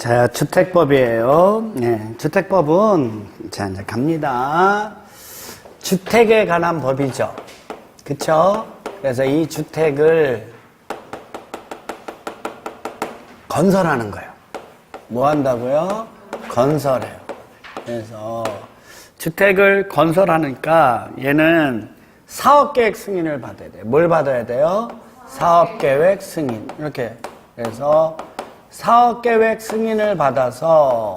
자, 주택법이에요. 네, 주택법은, 자, 이제 갑니다. 주택에 관한 법이죠. 그쵸? 그래서 이 주택을 건설하는 거예요. 뭐 한다고요? 건설해요. 그래서 주택을 건설하니까 얘는 사업계획 승인을 받아야 돼요. 뭘 받아야 돼요? 사업계획 승인. 이렇게. 그래서 사업계획 승인을 받아서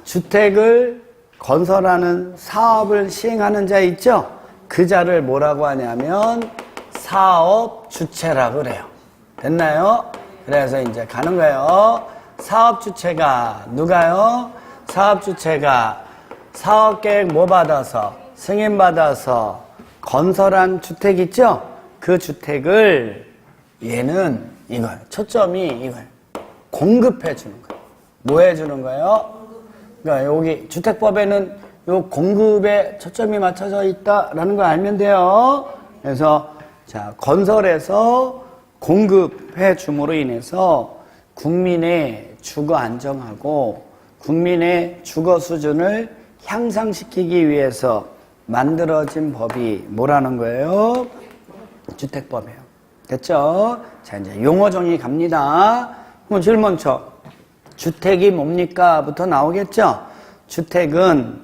주택을 건설하는 사업을 시행하는 자 있죠? 그 자를 뭐라고 하냐면 사업주체라고 그래요. 됐나요? 그래서 이제 가는 거예요. 사업주체가 누가요? 사업주체가 사업계획 뭐 받아서 승인받아서 건설한 주택 있죠? 그 주택을 얘는 이거예요. 초점이 이거예요. 공급해 주는 거예요. 뭐 해주는 거예요? 그러니까 여기 주택법에는 요 공급에 초점이 맞춰져 있다라는 걸 알면 돼요. 그래서 자, 건설에서 공급해 줌으로 인해서 국민의 주거 안정하고 국민의 주거 수준을 향상시키기 위해서 만들어진 법이 뭐라는 거예요? 주택법이에요. 됐죠? 자, 이제 용어 정의 갑니다. 그럼 제일 먼저 주택이 뭡니까? 부터 나오겠죠? 주택은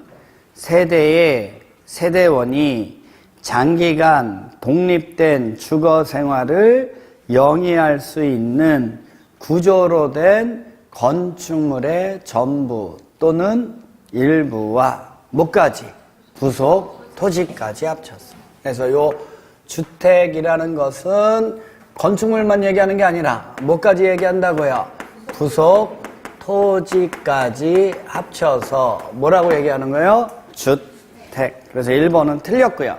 세대의 세대원이 장기간 독립된 주거 생활을 영위할 수 있는 구조로 된 건축물의 전부 또는 일부와 뭐까지? 부속 토지까지 합쳤어. 그래서 요 주택이라는 것은 건축물만 얘기하는 게 아니라 뭐까지 얘기한다고요? 부속 토지까지 합쳐서 뭐라고 얘기하는 거예요? 주택. 그래서 1번은 틀렸고요.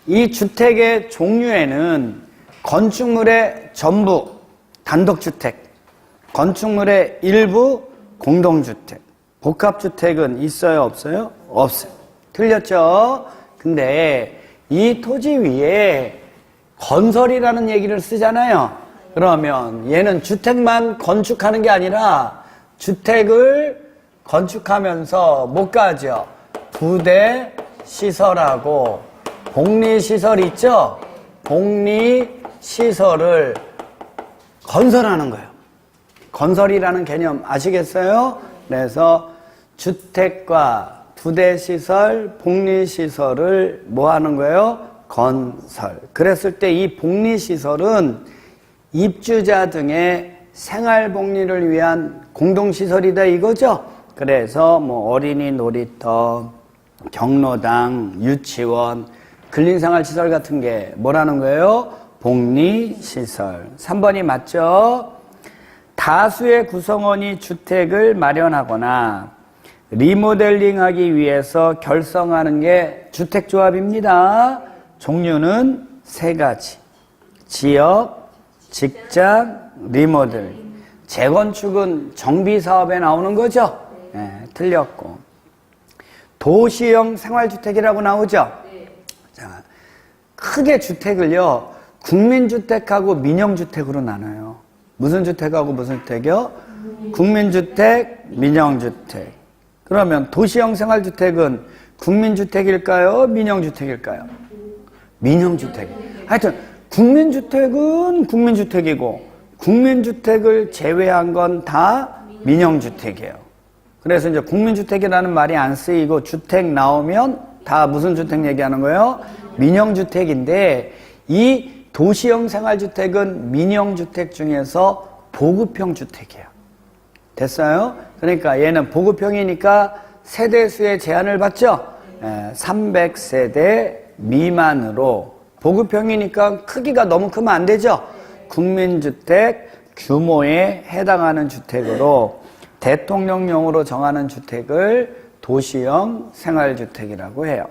이 주택의 종류에는 건축물의 전부 단독주택, 건축물의 일부 공동주택, 복합주택은 있어요? 없어요? 없어요. 틀렸죠? 근데 이 토지 위에 건설이라는 얘기를 쓰잖아요. 그러면 얘는 주택만 건축하는 게 아니라 주택을 건축하면서 뭐까지요? 부대 시설하고 복리시설 있죠? 복리시설을 건설하는 거예요. 건설이라는 개념 아시겠어요? 그래서 주택과 부대시설, 복리시설을 뭐 하는 거예요? 건설. 그랬을 때 이 복리시설은 입주자 등의 생활복리를 위한 공동시설이다 이거죠? 그래서 뭐 어린이 놀이터, 경로당, 유치원, 근린생활시설 같은 게 뭐라는 거예요? 복리시설. 3번이 맞죠? 다수의 구성원이 주택을 마련하거나 리모델링하기 위해서 결성하는 게 주택조합입니다. 종류는 3가지. 지역, 직장, 리모델링. 재건축은 정비사업에 나오는 거죠? 네, 틀렸고. 도시형 생활주택이라고 나오죠? 자, 크게 주택을요, 국민주택하고 민영주택으로 나눠요. 무슨 주택하고 무슨 주택이요? 국민주택, 민영주택. 그러면 도시형 생활주택은 국민주택일까요? 민영주택일까요? 민영주택. 하여튼 국민주택은 국민주택이고 국민주택을 제외한 건 다 민영주택이에요. 그래서 이제 국민주택이라는 말이 안 쓰이고 주택 나오면 다 무슨 주택 얘기하는 거예요? 민영주택인데 이 도시형 생활주택은 민영주택 중에서 보급형 주택이에요. 됐어요? 그러니까 얘는 보급형이니까 세대수의 제한을 받죠? 300세대 미만으로. 보급형이니까 크기가 너무 크면 안 되죠? 국민주택 규모에 해당하는 주택으로 대통령령으로 정하는 주택을 도시형 생활주택이라고 해요.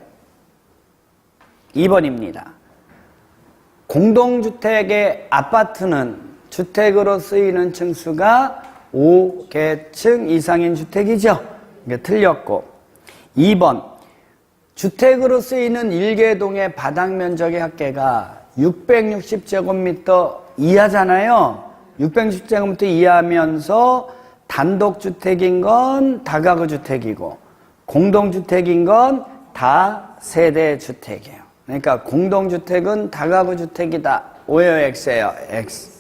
2번입니다. 공동주택의 아파트는 주택으로 쓰이는 층수가 5계층 이상인 주택이죠. 이게 틀렸고. 2번. 주택으로 쓰이는 1개동의 바닥 면적의 합계가 660제곱미터 이하잖아요. 660제곱미터 이하면서 단독주택인 건 다가구주택이고 공동주택인 건 다세대주택이에요. 그러니까 공동주택은 다가구주택이다. 오예요, X예요, X.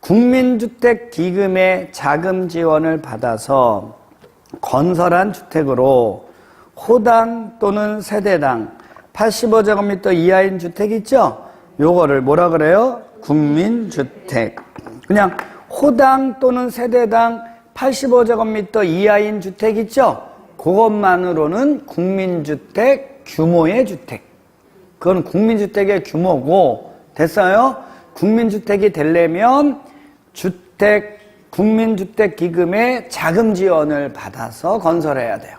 국민주택기금의 자금 지원을 받아서 건설한 주택으로 호당 또는 세대당 85제곱미터 이하인 주택 있죠? 요거를 뭐라 그래요? 국민주택. 그냥 호당 또는 세대당 85제곱미터 이하인 주택 있죠? 그것만으로는 국민주택 규모의 주택. 그건 국민주택의 규모고, 됐어요? 국민주택이 되려면 국민주택기금의 자금 지원을 받아서 건설해야 돼요.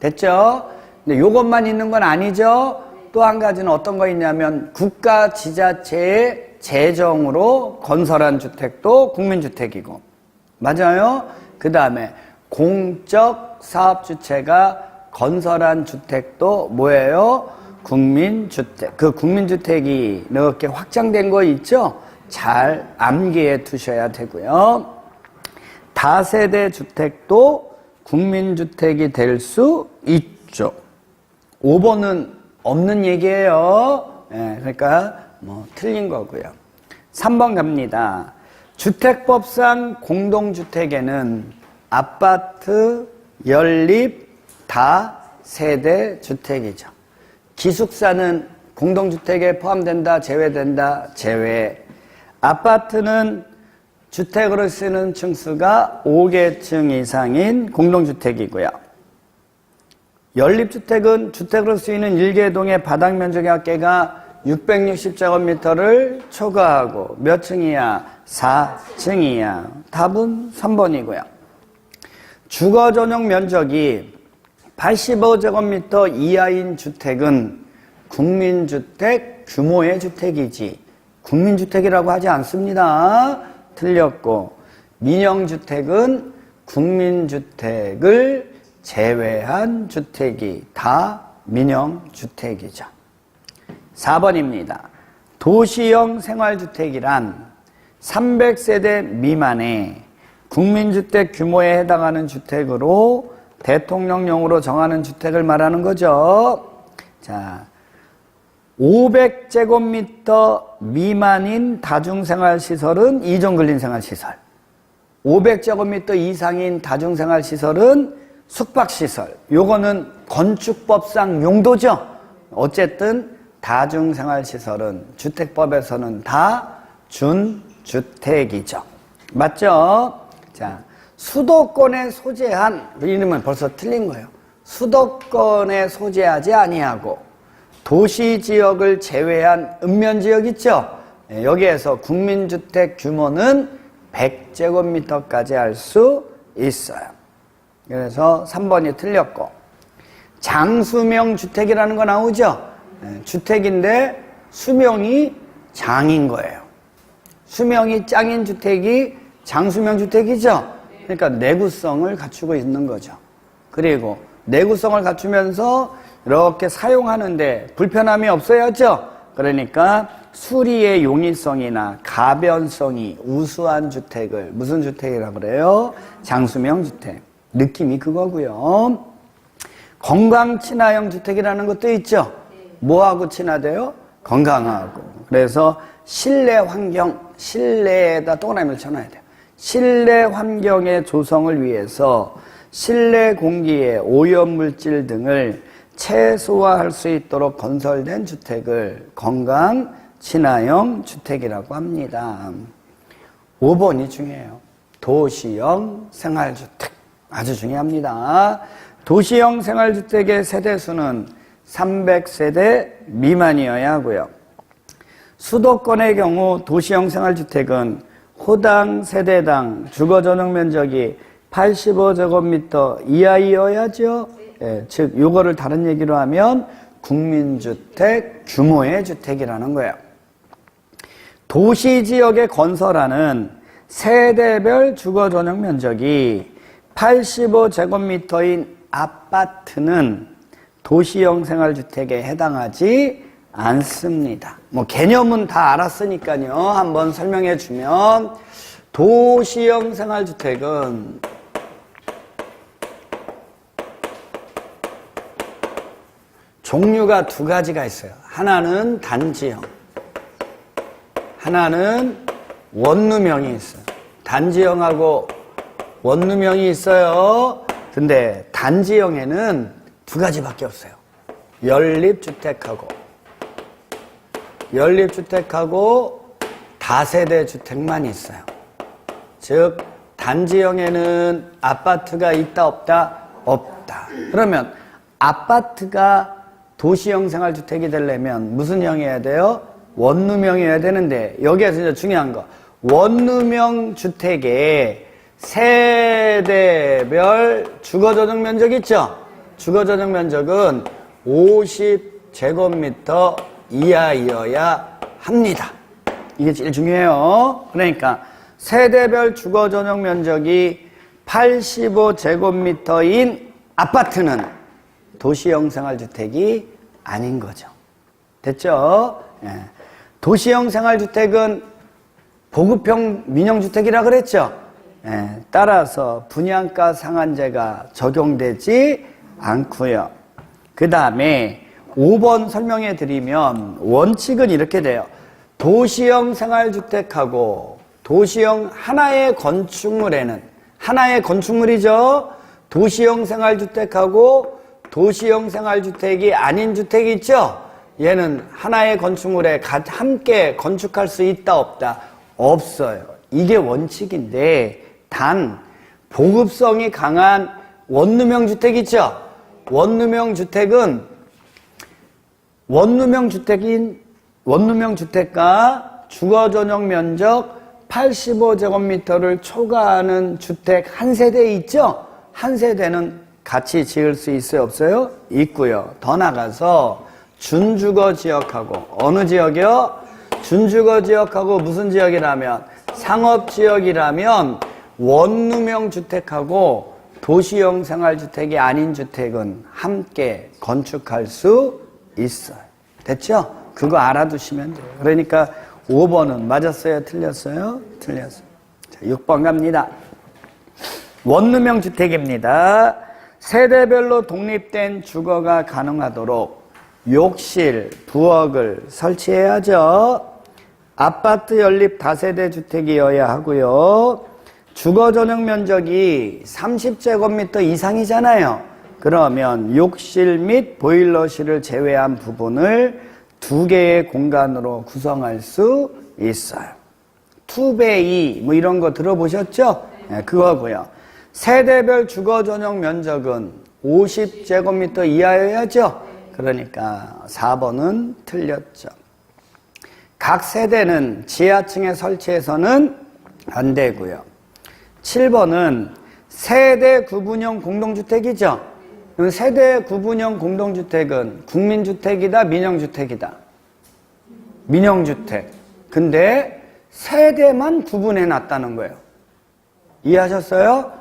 됐죠? 근데 요것만 있는 건 아니죠? 또 한 가지는 어떤 거 있냐면 국가 지자체의 재정으로 건설한 주택도 국민주택이고, 맞아요? 그 다음에 공적 사업주체가 건설한 주택도 뭐예요? 국민주택. 그 국민주택이 이렇게 확장된 거 있죠? 잘 암기해 두셔야 되고요. 다세대 주택도 국민주택이 될 수 있죠. 5번은 없는 얘기예요. 네, 그러니까 뭐 틀린 거고요. 3번 갑니다. 주택법상 공동주택에는 아파트, 연립, 다세대 주택이죠. 기숙사는 공동주택에 포함된다, 제외된다, 제외. 아파트는 주택으로 쓰는 층수가 5개층 이상인 공동주택이고요. 연립주택은 주택으로 쓰이는 1개동의 바닥 면적의 합계가 660제곱미터를 초과하고 몇 층이야? 4층이야. 답은 3번이고요. 주거전용 면적이 85제곱미터 이하인 주택은 국민주택 규모의 주택이지 국민주택이라고 하지 않습니다. 틀렸고, 민영주택은 국민주택을 제외한 주택이 다 민영주택이죠. 4번입니다. 도시형 생활주택이란 300세대 미만의 국민주택 규모에 해당하는 주택으로 대통령령으로 정하는 주택을 말하는 거죠. 자, 500제곱미터 미만인 다중생활시설은 이종근린생활시설, 500제곱미터 이상인 다중생활시설은 숙박시설. 요거는 건축법상 용도죠. 어쨌든 다중생활시설은 주택법에서는 다 준주택이죠. 맞죠? 자, 수도권에 소재한, 이름은 벌써 틀린 거예요. 수도권에 소재하지 아니하고 도시지역을 제외한 읍면지역 있죠? 여기에서 국민주택 규모는 100제곱미터까지 할 수 있어요. 그래서 3번이 틀렸고, 장수명 주택이라는 거 나오죠? 주택인데 수명이 장인 거예요. 수명이 짱인 주택이 장수명 주택이죠? 그러니까 내구성을 갖추고 있는 거죠. 그리고 내구성을 갖추면서 이렇게 사용하는데 불편함이 없어야죠. 그러니까 수리의 용이성이나 가변성이 우수한 주택을 무슨 주택이라고 그래요? 장수명 주택. 느낌이 그거고요. 건강 친화형 주택이라는 것도 있죠. 뭐하고 친화돼요? 건강하고. 그래서 실내 환경, 실내에다 동그라미를 쳐놔야 돼요. 실내 환경의 조성을 위해서 실내 공기의 오염물질 등을 최소화할 수 있도록 건설된 주택을 건강 친화형 주택이라고 합니다. 5번이 중요해요. 도시형 생활주택. 아주 중요합니다. 도시형 생활주택의 세대수는 300세대 미만이어야 하고요. 수도권의 경우 도시형 생활주택은 호당, 세대당 주거전용 면적이 85제곱미터 이하이어야죠. 예, 즉 요거를 다른 얘기로 하면 국민주택 규모의 주택이라는 거예요. 도시지역에 건설하는 세대별 주거전용 면적이 85제곱미터인 아파트는 도시형 생활주택에 해당하지 않습니다. 뭐 개념은 다 알았으니까요. 한번 설명해 주면 도시형 생활주택은 종류가 두 가지가 있어요. 하나는 단지형, 하나는 원룸형이 있어요. 단지형하고 원룸형이 있어요. 근데 단지형에는 두 가지밖에 없어요. 연립주택하고 다세대 주택만 있어요. 즉 단지형에는 아파트가 있다 없다? 없다. 그러면 아파트가 도시형 생활주택이 되려면 무슨 형이어야 돼요? 원룸형이어야 되는데 여기에서 이제 중요한 거, 원룸형 주택에 세대별 주거전용 면적 있죠? 주거전용 면적은 50제곱미터 이하이어야 합니다. 이게 제일 중요해요. 그러니까 세대별 주거전용 면적이 85제곱미터인 아파트는 도시형 생활주택이 아닌 거죠. 됐죠? 예. 도시형 생활주택은 보급형 민영주택이라 그랬죠? 예. 따라서 분양가 상한제가 적용되지 않고요. 그 다음에 5번 설명해 드리면 원칙은 이렇게 돼요. 도시형 생활주택하고 도시형 하나의 건축물에는, 하나의 건축물이죠. 도시형 생활주택하고 도시형 생활주택이 아닌 주택이 있죠. 얘는 하나의 건축물에 함께 건축할 수 있다 없다? 없어요. 이게 원칙인데 단 보급성이 강한 원룸형 주택 있죠. 원룸형 주택과 주거전용 면적 85제곱미터를 초과하는 주택 한 세대 있죠? 한 세대는 같이 지을 수 있어요? 없어요? 있고요. 더 나가서 준주거 지역하고, 어느 지역이요? 준주거 지역하고 무슨 지역이라면? 상업지역이라면 원룸형 주택하고 도시형 생활주택이 아닌 주택은 함께 건축할 수 있어요. 됐죠? 그거 알아두시면 돼요. 그러니까 5번은 맞았어요? 틀렸어요? 틀렸어요. 자, 6번 갑니다. 원룸형 주택입니다. 세대별로 독립된 주거가 가능하도록 욕실, 부엌을 설치해야죠. 아파트 연립 다세대 주택이어야 하고요. 주거전용 면적이 30제곱미터 이상이잖아요. 그러면 욕실 및 보일러실을 제외한 부분을 2개의 공간으로 구성할 수 있어요. 2베이 뭐 이런 거 들어보셨죠? 네, 그거고요. 세대별 주거전용 면적은 50제곱미터 이하여야죠. 그러니까 4번은 틀렸죠. 각 세대는 지하층에 설치해서는 안 되고요. 7번은 세대 구분형 공동주택이죠. 그럼 세대 구분형 공동주택은 국민주택이다, 민영주택이다? 민영주택. 근데 세대만 구분해 놨다는 거예요. 이해하셨어요?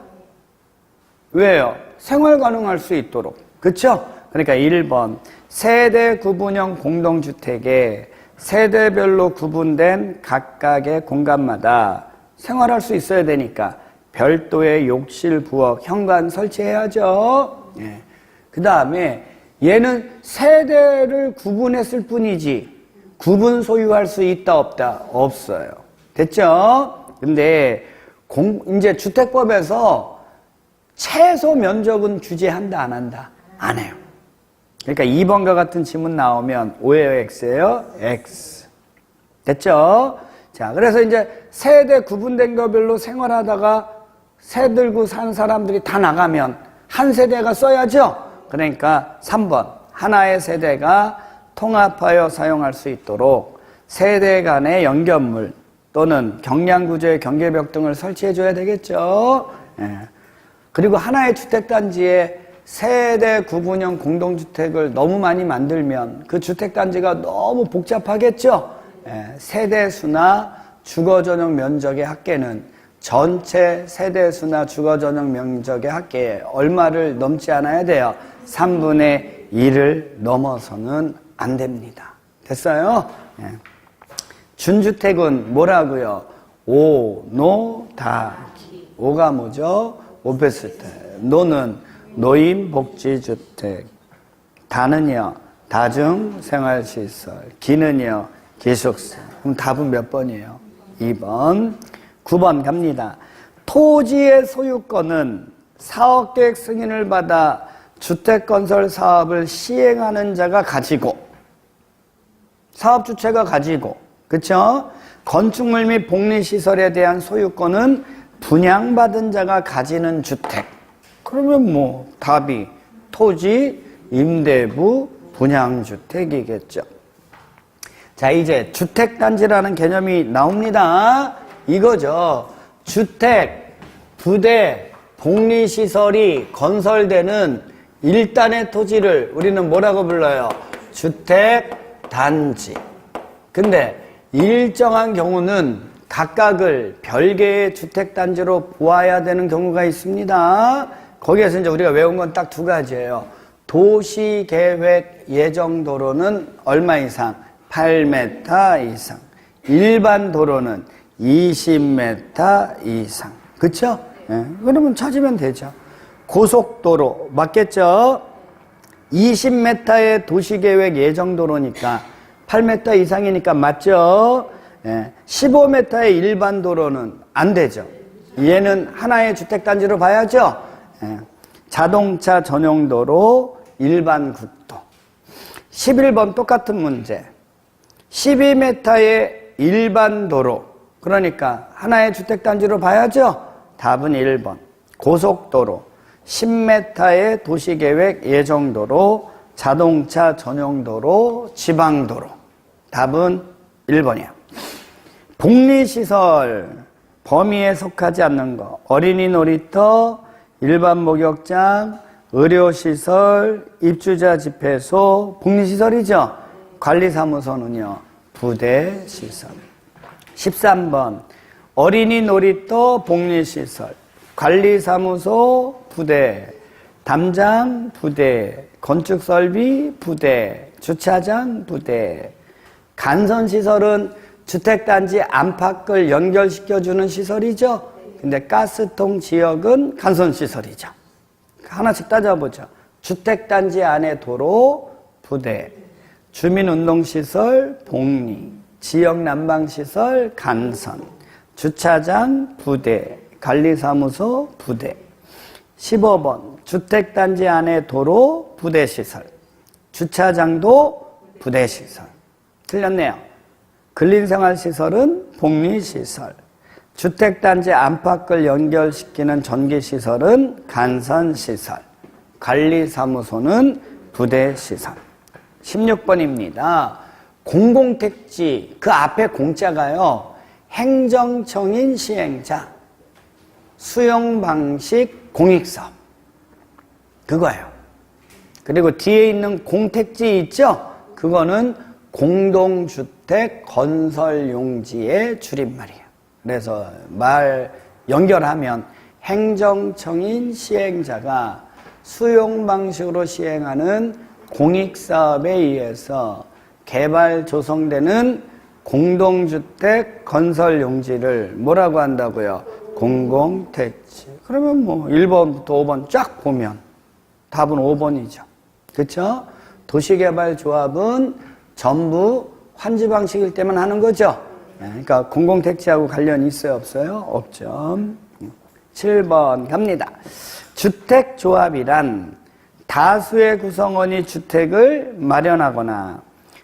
왜요? 생활 가능할 수 있도록. 그쵸? 그러니까 1번 세대 구분형 공동주택에 세대별로 구분된 각각의 공간마다 생활할 수 있어야 되니까 별도의 욕실, 부엌, 현관 설치해야죠. 예. 그 다음에 얘는 세대를 구분했을 뿐이지 구분 소유할 수 있다 없다? 없어요. 됐죠? 근데 이제 주택법에서 최소 면적은 규제한다 안 한다? 안 해요. 그러니까 2번과 같은 지문 나오면 O예요, X예요? X. 됐죠? 자, 그래서 이제 세대 구분된 거별로 생활하다가 새 들고 사는 사람들이 다 나가면 한 세대가 써야죠? 그러니까 3번. 하나의 세대가 통합하여 사용할 수 있도록 세대 간의 연결물 또는 경량구조의 경계벽 등을 설치해줘야 되겠죠? 예. 그리고 하나의 주택단지에 세대 구분형 공동주택을 너무 많이 만들면 그 주택단지가 너무 복잡하겠죠? 예. 세대수나 주거전용 면적의 합계는 전체 세대수나 주거전용 면적의 합계에 얼마를 넘지 않아야 돼요? 3분의 1을 넘어서는 안 됩니다. 됐어요? 예. 준주택은 뭐라고요? 오노다기. 오가 뭐죠? 오피스텔. 노는 노인복지주택. 다는요? 다중생활시설. 기는요? 기숙사. 그럼 답은 몇 번이에요? 2번. 9번 갑니다. 토지의 소유권은 사업계획 승인을 받아 주택건설 사업을 시행하는 자가 가지고, 사업주체가 가지고, 그쵸? 건축물 및 복리시설에 대한 소유권은 분양받은 자가 가지는 주택. 그러면 뭐 답이 토지, 임대부, 분양주택이겠죠. 자, 이제 주택단지라는 개념이 나옵니다. 이거죠. 주택, 부대, 복리시설이 건설되는 일단의 토지를 우리는 뭐라고 불러요? 주택단지. 근데 일정한 경우는 각각을 별개의 주택단지로 보아야 되는 경우가 있습니다. 거기에서 이제 우리가 외운 건 딱 두 가지예요. 도시계획 예정도로는 얼마 이상? 8m 이상. 일반 도로는 20m 이상. 그쵸? 예, 그러면 찾으면 되죠. 고속도로 맞겠죠? 20m의 도시계획 예정도로니까 8m 이상이니까 맞죠? 예, 15m의 일반 도로는 안 되죠. 얘는 하나의 주택단지로 봐야죠. 예, 자동차 전용도로, 일반 국도. 11번 똑같은 문제. 12m의 일반 도로, 그러니까 하나의 주택단지로 봐야죠. 답은 1번. 고속도로, 10m의 도시계획 예정도로, 자동차 전용도로, 지방도로. 답은 1번이야. 복리시설 범위에 속하지 않는 거. 어린이 놀이터, 일반 목욕장, 의료시설, 입주자 집회소, 복리시설이죠. 관리사무소는요, 부대시설. 13번 어린이 놀이터, 복리시설, 관리사무소, 부대, 담장, 부대, 건축설비, 부대, 주차장, 부대. 간선시설은 주택단지 안팎을 연결시켜주는 시설이죠. 근데 가스통 지역은 간선시설이죠. 하나씩 따져보죠. 주택단지 안에 도로, 부대, 주민운동시설, 복리, 지역난방시설, 간선, 주차장, 부대, 관리사무소, 부대. 15번 주택단지 안에 도로, 부대시설, 주차장도 부대시설. 틀렸네요. 근린생활시설은 복리시설, 주택단지 안팎을 연결시키는 전기시설은 간선시설, 관리사무소는 부대시설. 16번입니다. 공공택지, 그 앞에 공자가요, 행정청인 시행자, 수용방식 공익사업, 그거예요. 그리고 뒤에 있는 공택지 있죠? 그거는 공동주택 건설용지의 줄임말이에요. 그래서 말 연결하면 행정청인 시행자가 수용방식으로 시행하는 공익사업에 의해서 개발 조성되는 공동주택 건설용지를 뭐라고 한다고요? 공공택지. 그러면 뭐 1번부터 5번 쫙 보면 답은 5번이죠. 그렇죠? 도시개발조합은 전부 환지 방식일 때만 하는 거죠. 그러니까 공공택지하고 관련이 있어요? 없어요? 없죠. 7번 갑니다. 주택조합이란 다수의 구성원이 주택을 마련하거나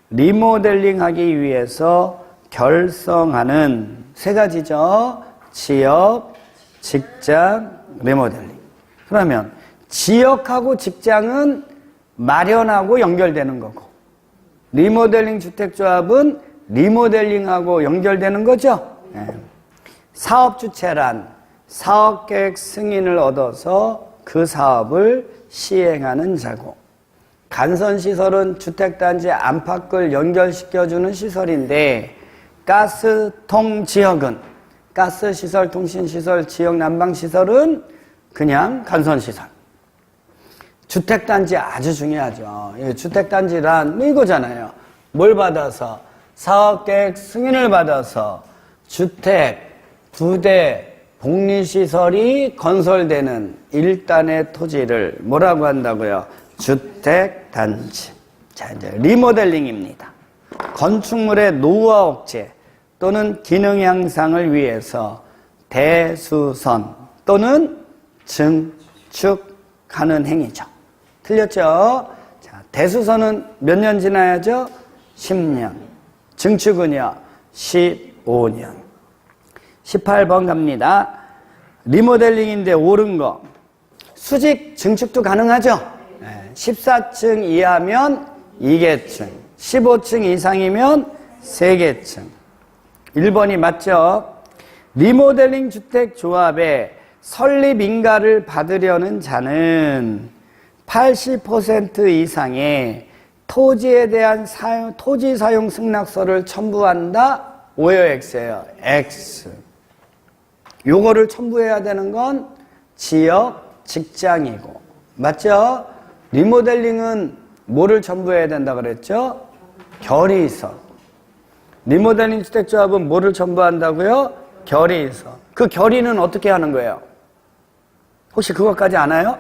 리모델링하기 위해서 결성하는 세 가지죠. 지역, 직장, 리모델링. 그러면 지역하고 직장은 마련하고 연결되는 거고, 리모델링 주택조합은 리모델링하고 연결되는 거죠. 사업주체란 사업계획 승인을 얻어서 그 사업을 시행하는 자고, 간선시설은 주택단지 안팎을 연결시켜주는 시설인데, 가스통 지역은 가스시설, 통신시설, 지역난방시설은 그냥 간선시설. 주택단지 아주 중요하죠. 주택단지란 이거잖아요. 뭘 받아서? 사업계획 승인을 받아서 주택, 부대, 복리시설이 건설되는 일단의 토지를 뭐라고 한다고요? 주택단지. 자, 이제 리모델링입니다. 건축물의 노후화 억제 또는 기능 향상을 위해서 대수선 또는 증축하는 행위죠. 틀렸죠? 자, 대수선은 몇 년 지나야죠? 10년. 증축은요? 15년. 18번 갑니다. 리모델링인데 옳은 거. 수직 증축도 가능하죠? 14층 이하면 2계층, 15층 이상이면 3계층. 1번이 맞죠? 리모델링 주택조합에 설립인가를 받으려는 자는 80% 이상의 토지에 대한 토지 사용 승낙서를 첨부한다. O예요, X예요? X. 요거를 첨부해야 되는 건 지역, 직장이고. 맞죠? 리모델링은 뭐를 첨부해야 된다 그랬죠? 결의서. 리모델링 주택조합은 뭐를 첨부한다고요? 결의서. 그 결의는 어떻게 하는 거예요? 혹시 그것까지 아나요?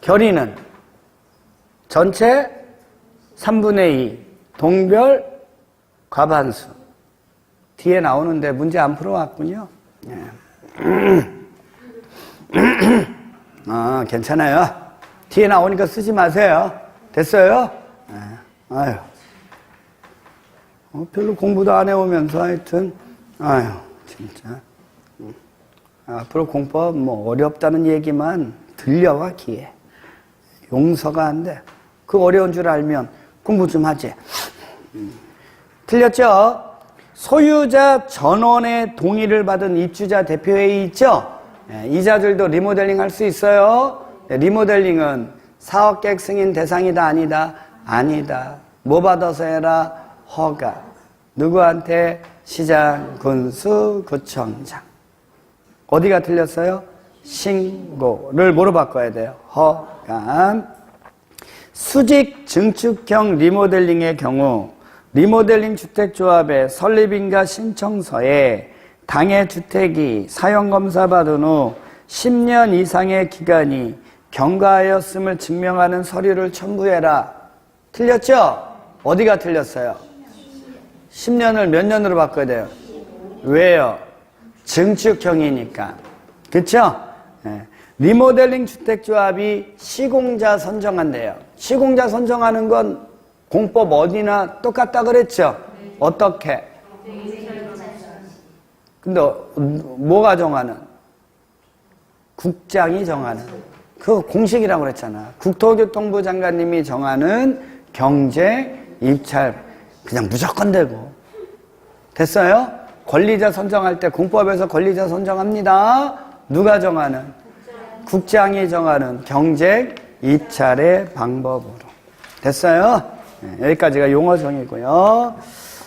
결의는 전체 3분의 2 동별 과반수. 뒤에 나오는데 문제 안 풀어왔군요. 괜찮아요. 뒤에 나오니까 쓰지 마세요. 됐어요? 아유. 별로 공부도 안 해오면서 하여튼, 아유, 진짜. 앞으로 공법 뭐 어렵다는 얘기만 들려와, 귀에. 용서가 안 돼. 그 어려운 줄 알면 공부 좀 하지. 틀렸죠? 소유자 전원의 동의를 받은 입주자 대표회의 있죠? 이 자들도 리모델링 할 수 있어요. 리모델링은 사업계획 승인 대상이다, 아니다? 아니다. 뭐 받아서 해라? 허가. 누구한테? 시장, 군수, 구청장. 어디가 틀렸어요? 신고를 뭐로 바꿔야 돼요? 허가. 수직 증축형 리모델링의 경우 리모델링 주택조합의 설립인가 신청서에 당해 주택이 사용검사 받은 후 10년 이상의 기간이 경과하였음을 증명하는 서류를 첨부해라. 틀렸죠? 어디가 틀렸어요? 10년을 몇 년으로 바꿔야 돼요? 왜요? 증축형이니까. 그쵸? 네. 리모델링 주택조합이 시공자 선정한대요. 시공자 선정하는 건 공법 어디나 똑같다 그랬죠? 어떻게? 근데 뭐가 정하는? 국장이 정하는. 그거 공식이라고 그랬잖아. 국토교통부 장관님이 정하는 경제, 입찰, 그냥 무조건 되고. 됐어요? 권리자 선정할 때 공법에서 권리자 선정합니다. 누가 정하는? 국장이 정하는 경쟁, 입찰의 방법으로. 됐어요? 네, 여기까지가 용어정이고요.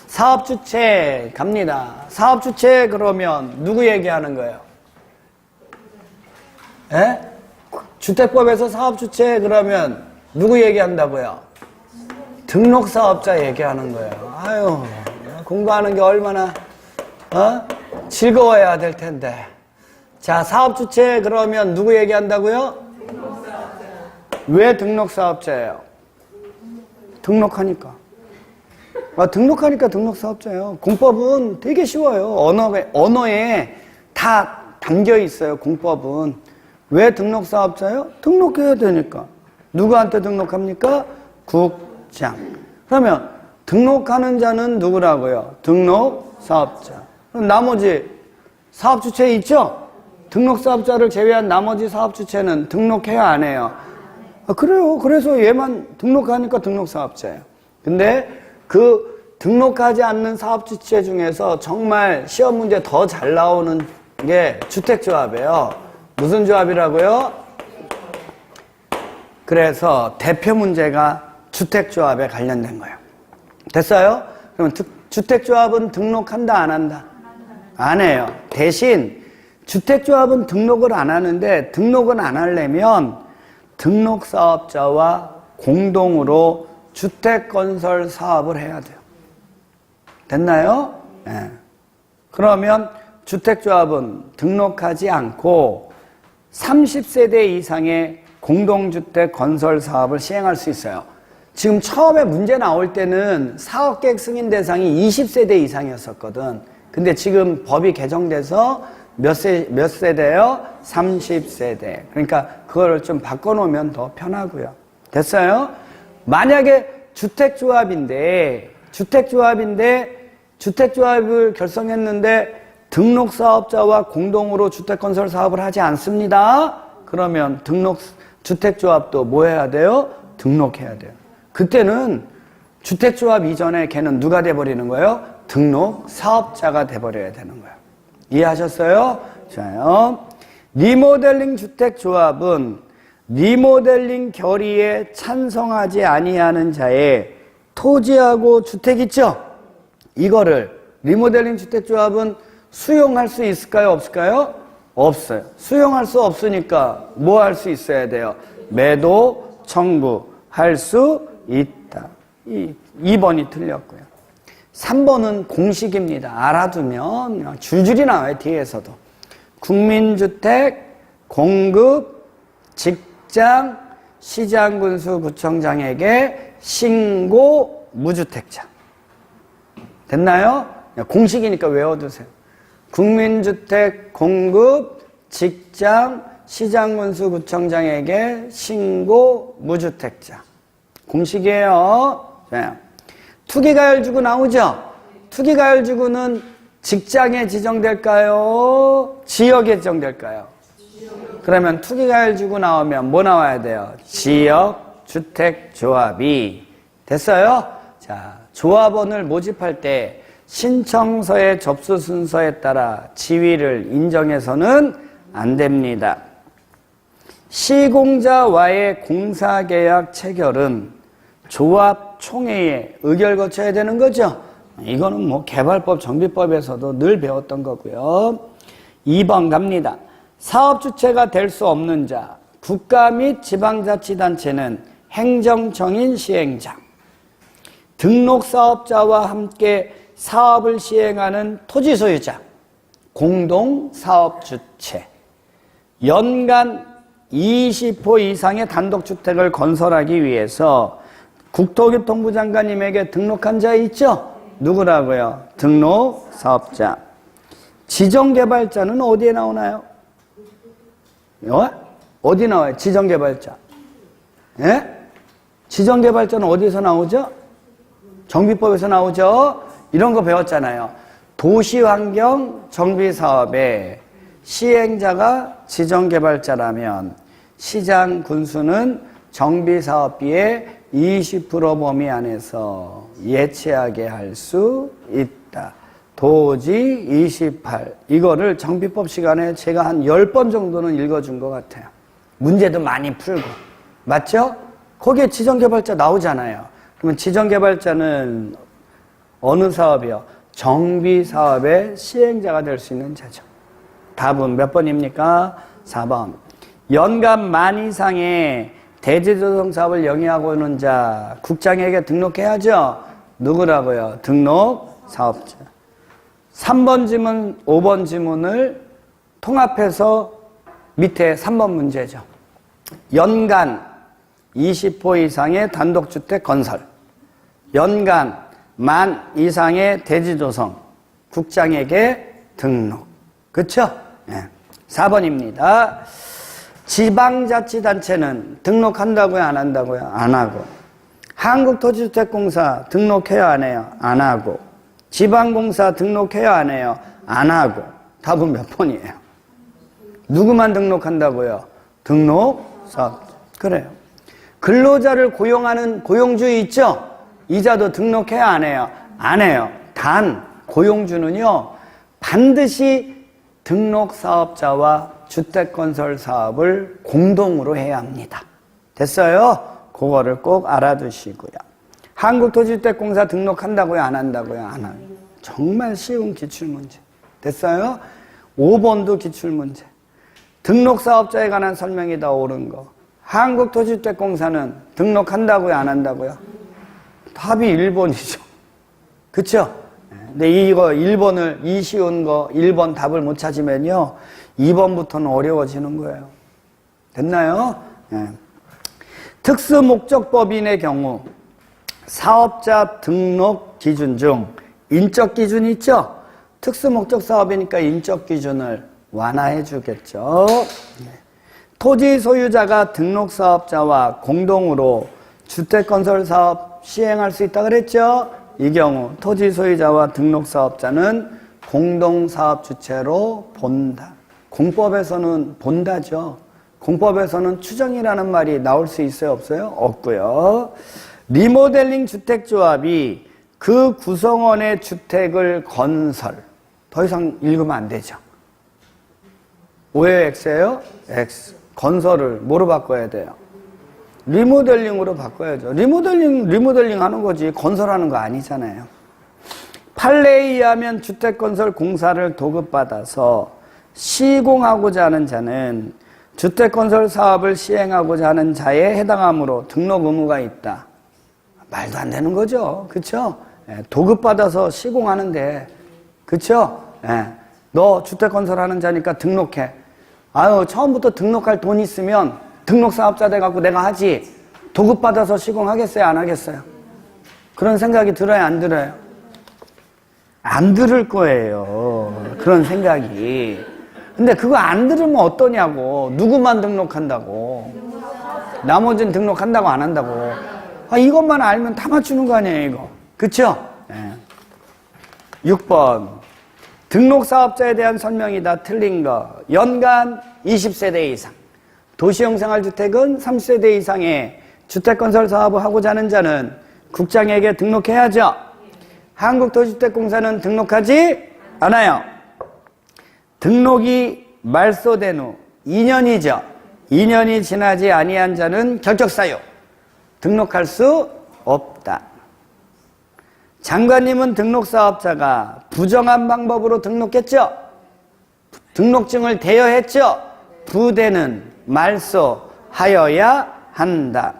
사업주체 갑니다. 사업주체 그러면 누구 얘기하는 거예요? 예? 주택법에서 사업주체 그러면 누구 얘기한다고요? 등록사업자 얘기하는 거예요. 아유, 공부하는 게 얼마나 즐거워야 될 텐데. 자, 사업주체 그러면 누구 얘기한다고요? 등록사업자. 왜 등록사업자예요? 등록하니까. 등록하니까 등록사업자예요. 공법은 되게 쉬워요. 언어에 다 담겨 있어요. 공법은. 왜 등록사업자예요? 등록해야 되니까. 누구한테 등록합니까? 국장. 그러면 등록하는 자는 누구라고요? 등록사업자. 그럼 나머지 사업주체 있죠? 등록사업자를 제외한 나머지 사업주체는 등록해야 안 해요? 그래요. 그래서 얘만 등록하니까 등록사업자예요. 근데 그 등록하지 않는 사업주체 중에서 정말 시험 문제 더 잘 나오는 게 주택조합이에요. 무슨 조합이라고요? 그래서 대표 문제가 주택조합에 관련된 거예요. 됐어요? 그러면 주택조합은 등록한다, 안 한다? 안 해요. 대신 주택조합은 등록을 안 하는데 등록은 안 하려면 등록사업자와 공동으로 주택건설 사업을 해야 돼요. 됐나요? 네. 그러면 주택조합은 등록하지 않고 30세대 이상의 공동주택 건설 사업을 시행할 수 있어요. 지금 처음에 문제 나올 때는 사업계획 승인 대상이 20세대 이상이었었거든. 근데 지금 법이 개정돼서 몇 세대요? 30세대. 그러니까 그거를 좀 바꿔놓으면 더 편하고요. 됐어요? 만약에 주택조합인데 주택조합을 결성했는데 등록사업자와 공동으로 주택건설 사업을 하지 않습니다. 그러면 주택조합도 뭐 해야 돼요? 등록해야 돼요. 그때는 주택조합 이전에 걔는 누가 돼버리는 거예요? 등록사업자가 돼버려야 되는 거예요. 이해하셨어요? 좋아요. 리모델링 주택조합은 리모델링 결의에 찬성하지 아니하는 자의 토지하고 주택 있죠? 이거를 리모델링 주택조합은 수용할 수 있을까요? 없을까요? 없어요. 수용할 수 없으니까 뭐 할 수 있어야 돼요? 매도 청구할 수 있다. 2번이 틀렸고요. 3번은 공식입니다. 알아두면 줄줄이 나와요. 뒤에서도. 국민주택, 공급, 직장, 시장군수 구청장에게 신고 무주택자. 됐나요? 공식이니까 외워두세요. 국민주택, 공급, 직장, 시장군수 구청장에게 신고 무주택자. 공식이에요. 네. 투기가열지구 나오죠? 투기가열지구는 직장에 지정될까요? 지역에 지정될까요? 그러면 투기가열지구 나오면 뭐 나와야 돼요? 지역주택조합이. 됐어요? 자, 조합원을 모집할 때 신청서의 접수 순서에 따라 지위를 인정해서는 안 됩니다. 시공자와의 공사계약 체결은 조합 총회에 의결 거쳐야 되는 거죠. 이거는 뭐 개발법, 정비법에서도 늘 배웠던 거고요. 2번 갑니다. 사업 주체가 될 수 없는 자, 국가 및 지방자치단체는 행정청인 시행자, 등록사업자와 함께 사업을 시행하는 토지 소유자, 공동사업주체, 연간 20호 이상의 단독주택을 건설하기 위해서 국토교통부 장관님에게 등록한 자 있죠? 누구라고요? 등록사업자. 지정개발자는 어디에 나오나요? 어디 나와요? 지정개발자. 예? 지정개발자는 어디서 나오죠? 정비법에서 나오죠? 이런 거 배웠잖아요. 도시환경 정비사업의 시행자가 지정개발자라면 시장 군수는 정비사업비의 20% 범위 안에서 예치하게 할 수 있다. 도지 28. 이거를 정비법 시간에 제가 한 10번 정도는 읽어준 것 같아요. 문제도 많이 풀고. 맞죠? 거기에 지정개발자 나오잖아요. 그러면 지정개발자는 어느 사업이요? 정비사업의 시행자가 될 수 있는 자죠. 답은 몇 번입니까? 4번. 연간 만 이상의 대지조성 사업을 영위하고 있는 자, 국장에게 등록해야죠? 누구라고요? 등록사업자. 3번 지문, 5번 지문을 통합해서 밑에 3번 문제죠. 연간 20호 이상의 단독주택 건설, 연간 만 이상의 대지조성, 국장에게 등록. 그쵸? 네. 4번입니다. 지방자치단체는 등록한다고요? 안 한다고요? 안 하고. 한국토지주택공사 등록해요? 안 해요? 안 하고. 지방공사 등록해요? 안 해요? 안 하고. 답은 몇 번이에요? 누구만 등록한다고요? 등록사업자. 그래요. 근로자를 고용하는 고용주 있죠? 이자도 등록해야 안 해요? 안 해요. 단 고용주는요, 반드시 등록사업자와 주택건설 사업을 공동으로 해야 합니다. 됐어요? 그거를 꼭 알아두시고요. 한국토지주택공사 등록한다고요? 안 한다고요? 안 해요. 정말 쉬운 기출문제. 됐어요? 5번도 기출문제. 등록사업자에 관한 설명이 다 옳은 거. 한국토지주택공사는 등록한다고요? 안 한다고요? 답이 1번이죠. 그쵸? 근데 이거 1번을, 이 쉬운 거 1번 답을 못 찾으면요, 2번부터는 어려워지는 거예요. 됐나요? 네. 특수목적법인의 경우 사업자 등록 기준 중 인적 기준이 있죠? 특수목적 사업이니까 인적 기준을 완화해 주겠죠. 토지 소유자가 등록 사업자와 공동으로 주택건설 사업 시행할 수 있다 그랬죠? 이 경우 토지 소유자와 등록 사업자는 공동사업 주체로 본다. 공법에서는 본다죠. 공법에서는 추정이라는 말이 나올 수 있어요? 없어요? 없고요. 리모델링 주택조합이 그 구성원의 주택을 건설. 더 이상 읽으면 안 되죠. 오해요? X예요? X. 건설을 뭐로 바꿔야 돼요? 리모델링으로 바꿔야죠. 리모델링 하는 거지 건설하는 거 아니잖아요. 판례에 의하면 주택건설 공사를 도급받아서 시공하고자 하는 자는 주택건설 사업을 시행하고자 하는 자에 해당하므로 등록 의무가 있다. 말도 안 되는 거죠. 그쵸? 도급받아서 시공하는데, 그쵸? 너 주택건설하는 자니까 등록해. 아유, 처음부터 등록할 돈 있으면 등록사업자 돼갖고 내가 하지. 도급받아서 시공하겠어요? 안 하겠어요? 그런 생각이 들어요? 안 들어요? 안 들을 거예요. 그런 생각이. 근데 그거 안 들으면 어떠냐고. 누구만 등록한다고. 나머지는 등록한다고 안 한다고. 이것만 알면 다 맞추는 거 아니에요, 이거. 그쵸? 6번. 등록사업자에 대한 설명이다. 틀린 거. 연간 20세대 이상. 도시형 생활주택은 30세대 이상의 주택건설 사업을 하고자 하는 자는 국장에게 등록해야죠. 한국도시주택공사는 등록하지 않아요. 등록이 말소된 후 2년이죠. 2년이 지나지 아니한 자는 결격사유. 등록할 수 없다. 장관님은 등록사업자가 부정한 방법으로 등록했죠. 등록증을 대여했죠. 부대는 말소하여야 한다.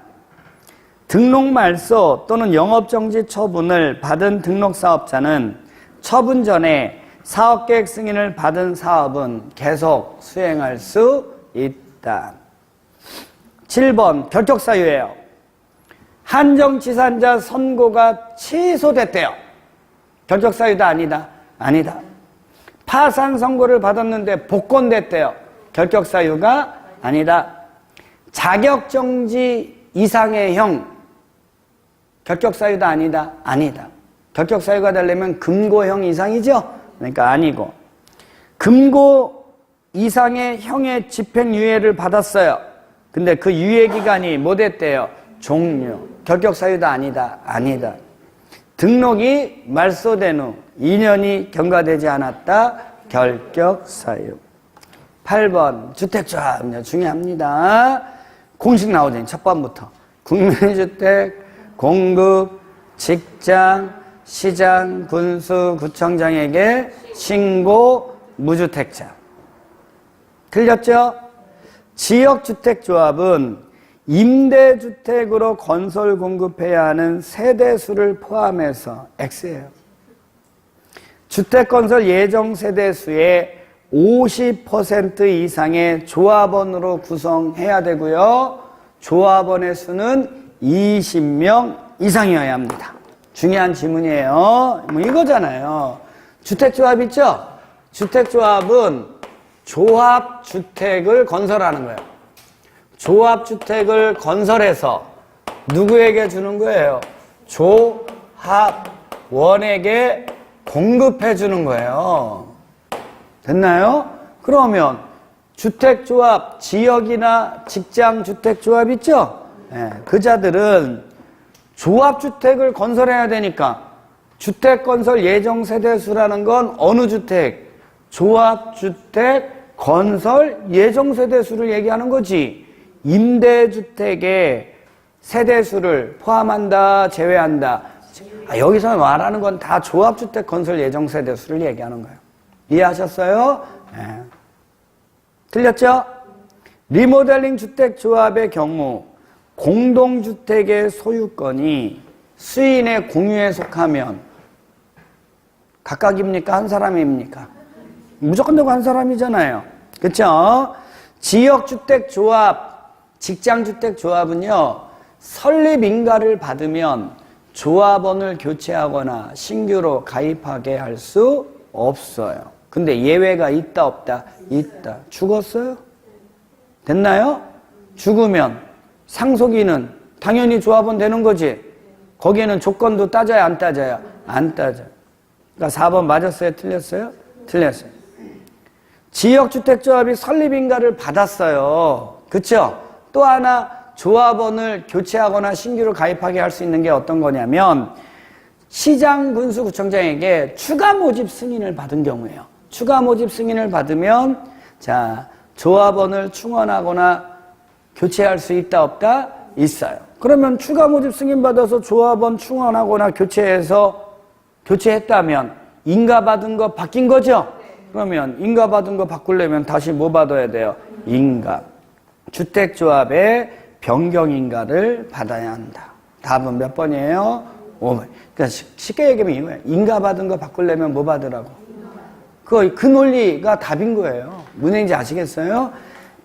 등록 말소 또는 영업정지 처분을 받은 등록사업자는 처분 전에 사업계획 승인을 받은 사업은 계속 수행할 수 있다. 7번 결격사유예요. 한정치산자 선고가 취소됐대요. 결격사유다 아니다? 아니다. 파산 선고를 받았는데 복권됐대요. 결격사유가 아니다. 자격정지 이상의 형. 결격사유다 아니다? 아니다. 결격사유가 되려면 금고형 이상이죠? 그러니까 아니고. 금고 이상의 형의 집행유예를 받았어요. 근데 그 유예기간이 뭐 됐대요? 종료. 결격사유다 아니다? 아니다. 등록이 말소된 후 2년이 경과되지 않았다? 결격사유. 8번 주택조합 중요합니다. 공식 나오더니 첫 번부터 국민주택, 공급, 직장, 시장, 군수, 구청장에게 신고 무주택자. 틀렸죠? 지역주택조합은 임대주택으로 건설 공급해야 하는 세대수를 포함해서 X예요. 주택건설 예정 세대수의 50% 이상의 조합원으로 구성해야 되고요. 조합원의 수는 20명 이상이어야 합니다. 중요한 질문이에요. 뭐 이거잖아요. 주택조합 있죠? 주택조합은 조합주택을 건설하는 거예요. 조합주택을 건설해서 누구에게 주는 거예요? 조합원에게 공급해 주는 거예요. 됐나요? 그러면 주택조합, 지역이나 직장주택조합 있죠? 그 자들은 조합주택을 건설해야 되니까 주택건설 예정세대수라는 건 어느 주택? 조합주택 건설 예정세대수를 얘기하는 거지. 임대주택의 세대수를 포함한다, 제외한다. 여기서 말하는 건 다 조합주택 건설 예정세대수를 얘기하는 거예요. 이해하셨어요? 네. 틀렸죠? 리모델링 주택조합의 경우 공동주택의 소유권이 수인의 공유에 속하면 각각입니까? 한 사람입니까? 무조건 되고 한 사람이잖아요. 그렇죠? 지역주택조합, 직장주택조합은요, 설립인가를 받으면 조합원을 교체하거나 신규로 가입하게 할 수 없어요. 근데 예외가 있다 없다? 있다. 죽었어요? 됐나요? 죽으면 상속인은 당연히 조합원 되는 거지. 거기에는 조건도 따져야 안 따져요? 안 따져요. 그러니까 4번 맞았어요? 틀렸어요? 틀렸어요. 지역주택조합이 설립인가를 받았어요. 그쵸? 또 하나 조합원을 교체하거나 신규로 가입하게 할 수 있는 게 어떤 거냐면 시장군수구청장에게 추가 모집 승인을 받은 경우예요. 추가 모집 승인을 받으면 자 조합원을 충원하거나 교체할 수 있다 없다? 있어요. 그러면 추가 모집 승인 받아서 조합원 충원하거나 교체했다면 인가받은 거 바뀐 거죠? 그러면 인가받은 거 바꾸려면 다시 뭐 받아야 돼요? 인가. 주택조합의 변경인가를 받아야 한다. 답은 몇 번이에요? 5번. 그러니까 쉽게 얘기하면 이거예요. 인가받은 거 바꾸려면 뭐 받으라고? 그 논리가 답인 거예요. 무슨 얘기인지 아시겠어요?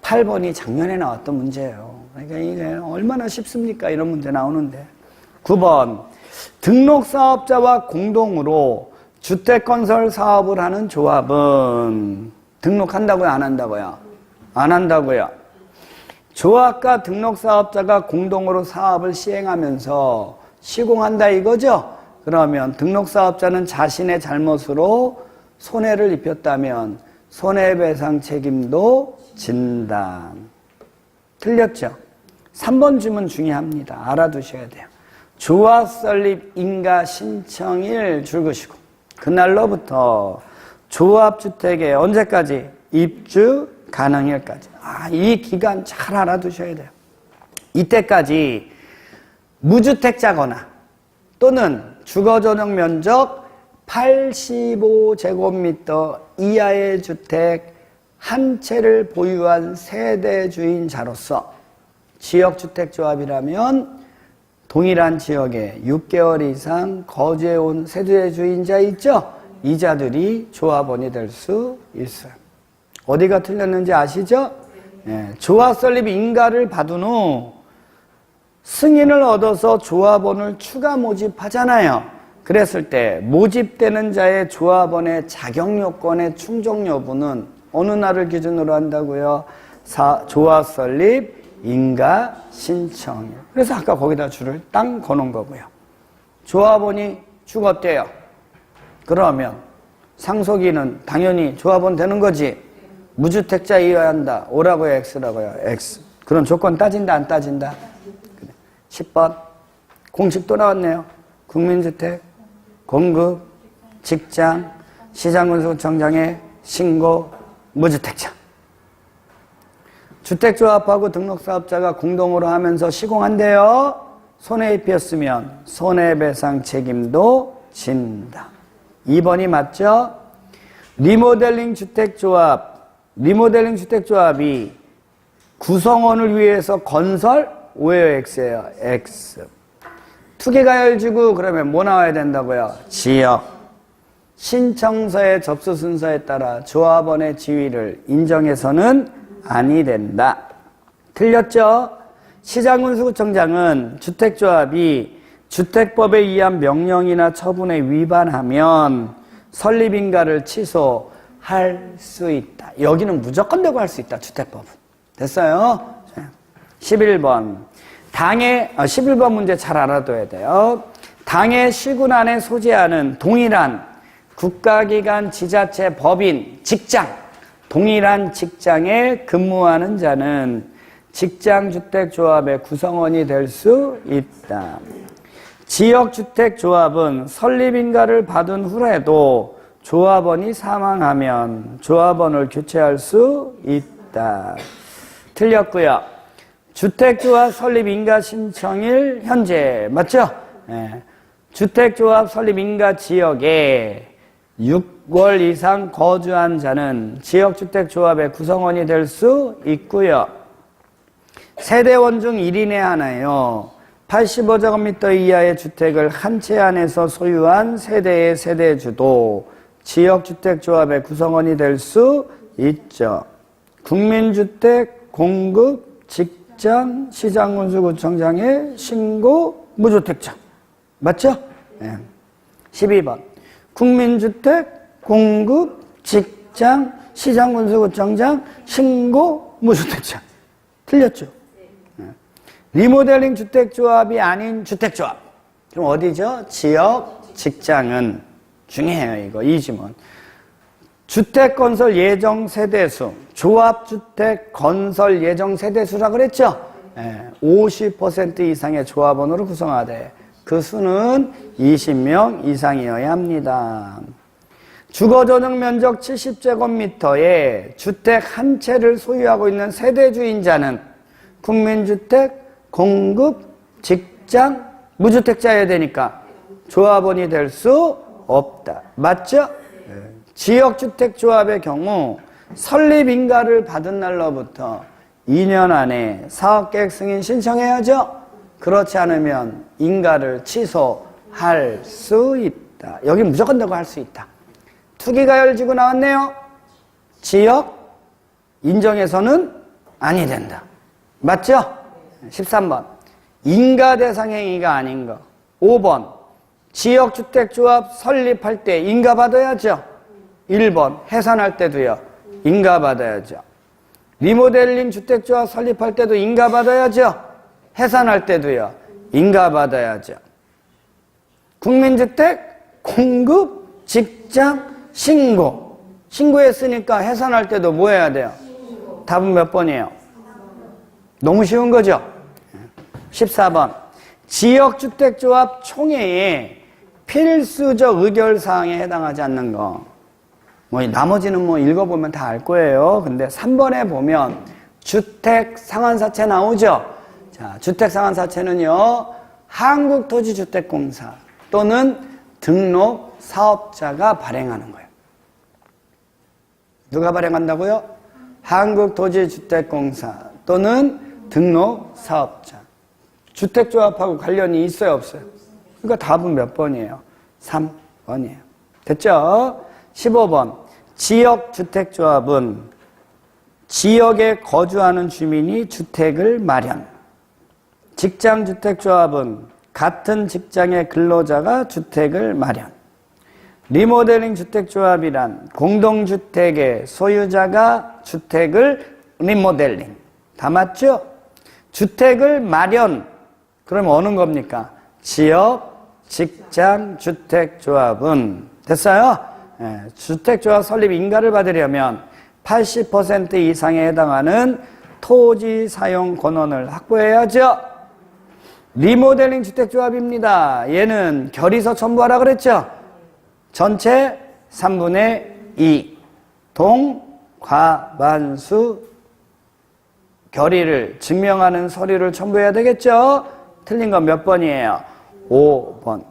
8번이 작년에 나왔던 문제예요. 그러니까 이게 얼마나 쉽습니까? 이런 문제 나오는데. 9번. 등록사업자와 공동으로 주택건설 사업을 하는 조합은 등록한다고요? 안 한다고요? 안 한다고요. 조합과 등록사업자가 공동으로 사업을 시행하면서 시공한다 이거죠? 그러면 등록사업자는 자신의 잘못으로 손해를 입혔다면 손해배상 책임도 진다. 틀렸죠? 3번 주문 중요합니다. 알아두셔야 돼요. 조합 설립 인가 신청일 줄것이고 그날로부터 조합주택에 언제까지? 입주 가능일까지. 이 기간 잘 알아두셔야 돼요. 이때까지 무주택자거나 또는 주거전용 면적 85제곱미터 이하의 주택 한 채를 보유한 세대주인자로서 지역주택조합이라면 동일한 지역에 6개월 이상 거주해온 세대주인자 있죠? 이자들이 조합원이 될 수 있어요. 어디가 틀렸는지 아시죠? 네, 조합 설립 인가를 받은 후 승인을 얻어서 조합원을 추가 모집하잖아요. 그랬을 때 모집되는 자의 조합원의 자격요건의 충족 여부는 어느 날을 기준으로 한다고요? 조합 설립 인가 신청일. 그래서 아까 거기다 줄을 딱 거놓은 거고요. 조합원이 죽었대요. 그러면 상속인은 당연히 조합원 되는 거지. 무주택자이어야 한다. O라고요? X라고요? X. 그런 조건 따진다 안 따진다? 10번 공식 또 나왔네요. 국민주택, 공급, 직장, 시장군수청장의 신고, 무주택자. 주택조합하고 등록사업자가 공동으로 하면서 시공한대요. 손해 입혔으면 손해배상 책임도 진다. 2번이 맞죠? 리모델링 주택조합이 구성원을 위해서 건설, O예요? X예요? X. 투기가열지구 그러면 뭐 나와야 된다고요? 지역. 신청서의 접수 순서에 따라 조합원의 지위를 인정해서는 아니 된다. 틀렸죠? 시장군수구청장은 주택조합이 주택법에 의한 명령이나 처분에 위반하면 설립인가를 취소할 수 있다. 여기는 무조건 되고 할 수 있다. 주택법은. 됐어요? 11번. 11번 문제 잘 알아둬야 돼요. 당의 시군안에 소재하는 동일한 국가기관, 지자체, 법인, 직장, 동일한 직장에 근무하는 자는 직장주택조합의 구성원이 될 수 있다. 지역주택조합은 설립인가를 받은 후에도 조합원이 사망하면 조합원을 교체할 수 있다. 틀렸고요. 주택조합 설립인가 신청일 현재 맞죠? 네. 주택조합 설립인가 지역에 6월 이상 거주한 자는 지역주택조합의 구성원이 될 수 있고요. 세대원 중 1인에 하나요. 85제곱미터 이하의 주택을 한 채 안에서 소유한 세대의 세대주도 지역주택조합의 구성원이 될 수 있죠. 국민주택 공급 직장 시장군수구청장의 신고 무주택자. 맞죠? 네. 12번. 국민주택 공급 직장 시장군수구청장 신고 무주택자. 틀렸죠? 네. 리모델링 주택조합이 아닌 주택조합. 그럼 어디죠? 지역 직장은 중요해요. 이거 이지문. 주택건설 예정 세대수, 조합주택 건설 예정 세대수라고 그랬죠? 50% 이상의 조합원으로 구성하되 그 수는 20명 이상이어야 합니다. 주거전용 면적 70제곱미터에 주택 한 채를 소유하고 있는 세대주인자는 국민주택, 공급, 직장, 무주택자여야 되니까 조합원이 될 수 없다. 맞죠? 지역주택조합의 경우 설립인가를 받은 날로부터 2년 안에 사업계획 승인 신청해야죠. 그렇지 않으면 인가를 취소할 수 있다. 여기 무조건 되고 할 수 있다. 투기가열지구 나왔네요. 지역 인정해서는 아니 된다. 맞죠? 13번 인가 대상 행위가 아닌 거. 5번 지역주택조합 설립할 때 인가 받아야죠. 1번 해산할 때도요. 인가 받아야죠. 리모델링 주택조합 설립할 때도 인가 받아야죠. 해산할 때도요. 인가 받아야죠. 국민주택 공급 직장 신고. 신고했으니까 해산할 때도 뭐 해야 돼요? 답은 몇 번이에요? 너무 쉬운 거죠? 14번 지역주택조합 총회에 필수적 의결사항에 해당하지 않는 거. 나머지는 읽어보면 다 알 거예요. 근데 3번에 보면 주택상환사채 나오죠? 자, 주택상환사채는요, 한국토지주택공사 또는 등록사업자가 발행하는 거예요. 누가 발행한다고요? 한국토지주택공사 또는 등록사업자. 주택조합하고 관련이 있어요, 없어요? 그러니까 답은 몇 번이에요? 3번이에요. 됐죠? 15번 지역주택조합은 지역에 거주하는 주민이 주택을 마련. 직장주택조합은 같은 직장의 근로자가 주택을 마련. 리모델링 주택조합이란 공동주택의 소유자가 주택을 리모델링. 다 맞죠? 주택을 마련. 그럼 어느 겁니까? 지역, 직장, 주택조합은 됐어요? 주택조합 설립 인가를 받으려면 80% 이상에 해당하는 토지 사용 권원을 확보해야죠. 리모델링 주택조합입니다. 얘는 결의서 첨부하라 그랬죠? 전체 3분의 2 동과반수 결의를 증명하는 서류를 첨부해야 되겠죠? 틀린 건 몇 번이에요? 5번.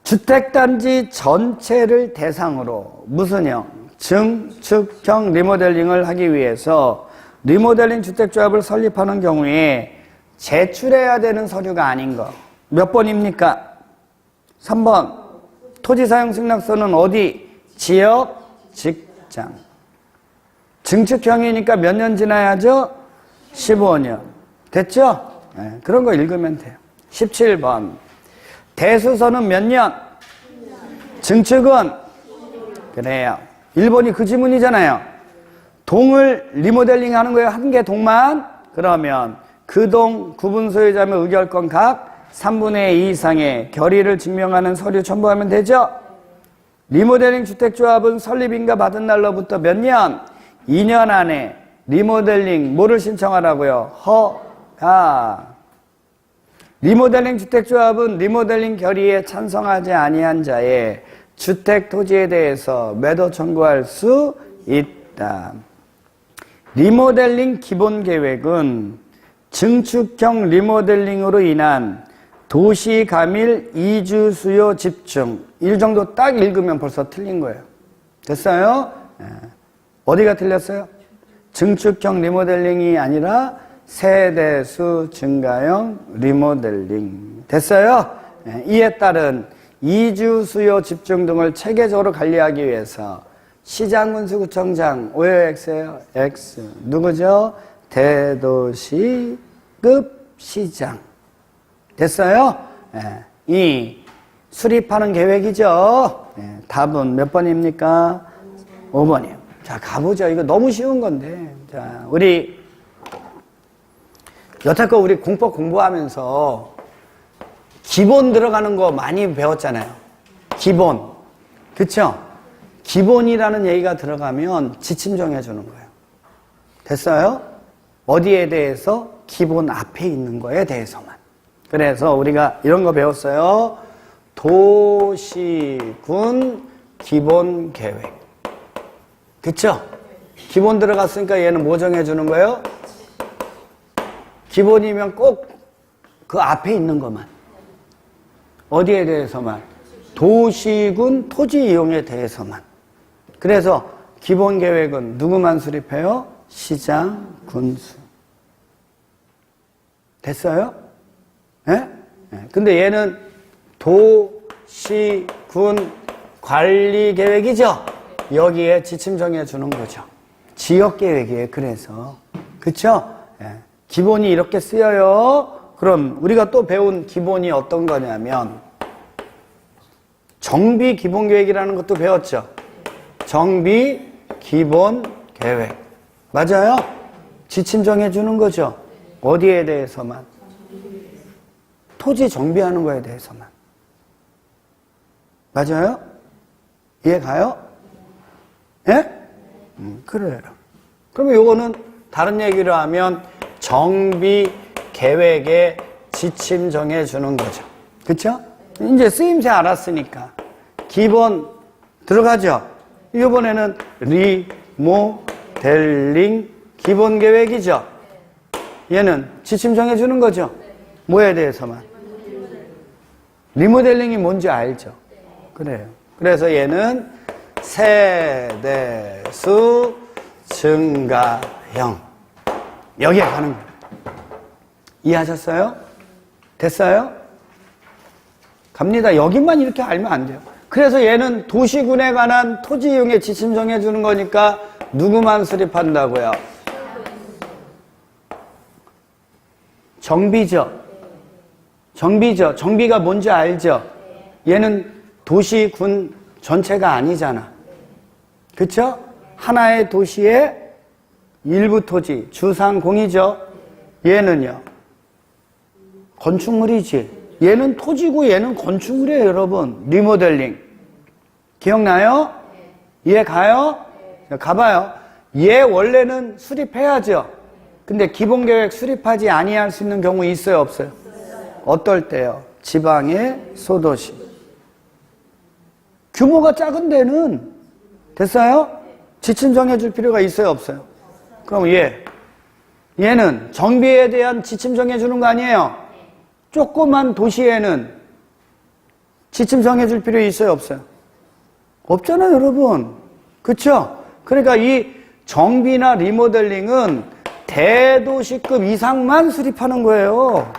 주택단지 전체를 대상으로 무슨형? 증축형 리모델링을 하기 위해서 리모델링 주택조합을 설립하는 경우에 제출해야 되는 서류가 아닌 거. 몇 번입니까? 3번. 토지사용승낙서는 어디? 지역, 직장. 증축형이니까 몇 년 지나야죠? 15년. 됐죠? 네, 그런 거 읽으면 돼요. 17번. 대수서는 몇 년? 증축은? 그래요. 1번이 그 지문이잖아요. 동을 리모델링 하는 거예요. 한 개 동만? 그러면 그 동 구분 소유자면 의결권 각 3분의 2 이상의 결의를 증명하는 서류 첨부하면 되죠? 리모델링 주택조합은 설립인가 받은 날로부터 몇 년? 2년 안에 리모델링 뭐를 신청하라고요? 허가. 리모델링 주택조합은 리모델링 결의에 찬성하지 아니한 자의 주택 토지에 대해서 매도 청구할 수 있다. 리모델링 기본계획은 증축형 리모델링으로 인한 도시 가밀 이주 수요 집중. 이 정도 딱 읽으면 벌써 틀린 거예요. 됐어요? 어디가 틀렸어요? 증축형 리모델링이 아니라 세대수 증가형 리모델링. 됐어요? 이에 따른 이주 수요 집중 등을 체계적으로 관리하기 위해서 시장군수구청장 OX예요. X. 누구죠? 대도시급 시장. 됐어요? 이 수립하는 계획이죠. 답은 몇 번입니까? 5번이요. 자, 가보죠. 이거 너무 쉬운 건데. 자, 우리 여태껏 우리 공법 공부하면서 기본 들어가는 거 많이 배웠잖아요. 기본. 그쵸? 기본이라는 얘기가 들어가면 지침 정해주는 거예요. 됐어요? 어디에 대해서? 기본 앞에 있는 거에 대해서만. 그래서 우리가 이런 거 배웠어요. 도시군 기본 계획. 그쵸? 기본 들어갔으니까 얘는 뭐 정해주는 거예요? 기본이면 꼭 그 앞에 있는 것만. 어디에 대해서만? 도시군 토지 이용에 대해서만. 그래서 기본 계획은 누구만 수립해요? 시장, 군수. 됐어요? 예? 근데 얘는 도시군 관리 계획이죠? 여기에 지침 정해주는 거죠. 지역 계획이에요, 그래서. 그쵸? 기본이 이렇게 쓰여요. 그럼 우리가 또 배운 기본이 어떤 거냐면 정비 기본 계획이라는 것도 배웠죠. 정비 기본 계획. 맞아요? 지침 정해주는 거죠. 어디에 대해서만? 토지 정비하는 거에 대해서만. 맞아요? 이해 가요? 예? 그래요. 그러면 요거는 다른 얘기로 하면 정비 계획에 지침 정해주는 거죠. 그쵸? 이제 쓰임새 알았으니까. 기본 들어가죠? 이번에는 리모델링 기본 계획이죠? 얘는 지침 정해주는 거죠? 뭐에 대해서만? 리모델링이 뭔지 알죠? 그래요. 그래서 얘는 세대수 증가형. 여기에 가는 거예요. 이해하셨어요? 됐어요? 갑니다. 여기만 이렇게 알면 안 돼요. 그래서 얘는 도시군에 관한 토지 이용에 지침 정해주는 거니까 누구만 수립한다고요? 정비죠. 정비죠. 정비가 뭔지 알죠? 얘는 도시군 전체가 아니잖아. 그쵸? 하나의 도시의 일부 토지, 주상공이죠. 얘는요. 건축물이지. 얘는 토지고 얘는 건축물이에요, 여러분. 리모델링. 기억나요? 이해 가요? 가봐요. 얘 원래는 수립해야죠. 근데 기본계획 수립하지 아니할 수 있는 경우 있어요, 없어요? 어떨 때요? 지방의 소도시. 규모가 작은 데는 됐어요? 지침 정해줄 필요가 있어요, 없어요? 그럼 얘는 정비에 대한 지침 정해주는 거 아니에요? 조그만 도시에는 지침 정해줄 필요 있어요, 없어요? 없잖아요, 여러분. 그쵸? 그러니까 이 정비나 리모델링은 대도시급 이상만 수립하는 거예요.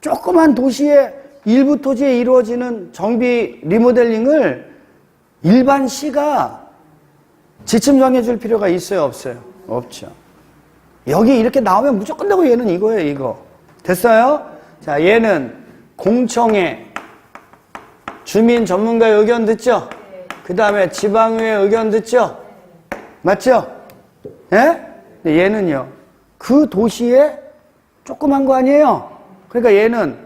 조그만 도시의 일부 토지에 이루어지는 정비, 리모델링을 일반 시가 지침 정해줄 필요가 있어요, 없어요? 없죠. 여기 이렇게 나오면 무조건 되고 얘는 이거예요, 이거. 됐어요? 자, 얘는 공청회, 주민 전문가의 의견 듣죠? 그 다음에 지방의회 의견 듣죠? 맞죠? 예? 얘는요, 그 도시에 조그만 거 아니에요? 그러니까 얘는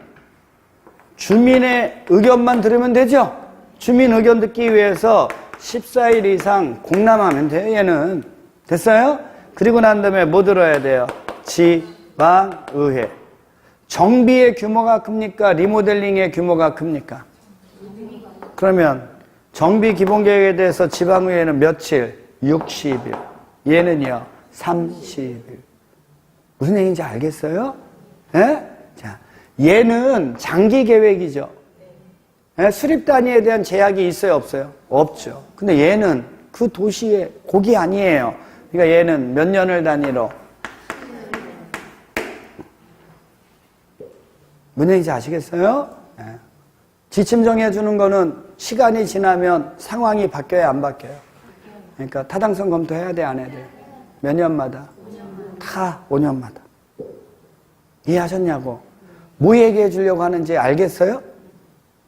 주민의 의견만 들으면 되죠? 주민 의견 듣기 위해서 14일 이상 공람하면 돼요, 얘는. 됐어요? 그리고 난 다음에 뭐 들어야 돼요? 지방의회. 정비의 규모가 큽니까? 리모델링의 규모가 큽니까? 그러면 정비 기본계획에 대해서 지방의회는 며칠? 60일. 얘는요, 30일. 무슨 얘기인지 알겠어요? 예? 자, 얘는 장기 계획이죠. 예? 수립 단위에 대한 제약이 있어요, 없어요? 없죠. 근데 얘는 그 도시의 곡이 아니에요. 그러니까 얘는 몇 년을 단위로? 무슨 얘기인지 아시겠어요? 예. 지침 정해주는 거는 시간이 지나면 상황이 바뀌어야 안 바뀌어요. 그러니까 타당성 검토해야 돼, 안 해야 돼? 몇 년마다? 다 5년마다. 이해하셨냐고? 뭐 얘기해 주려고 하는지 알겠어요?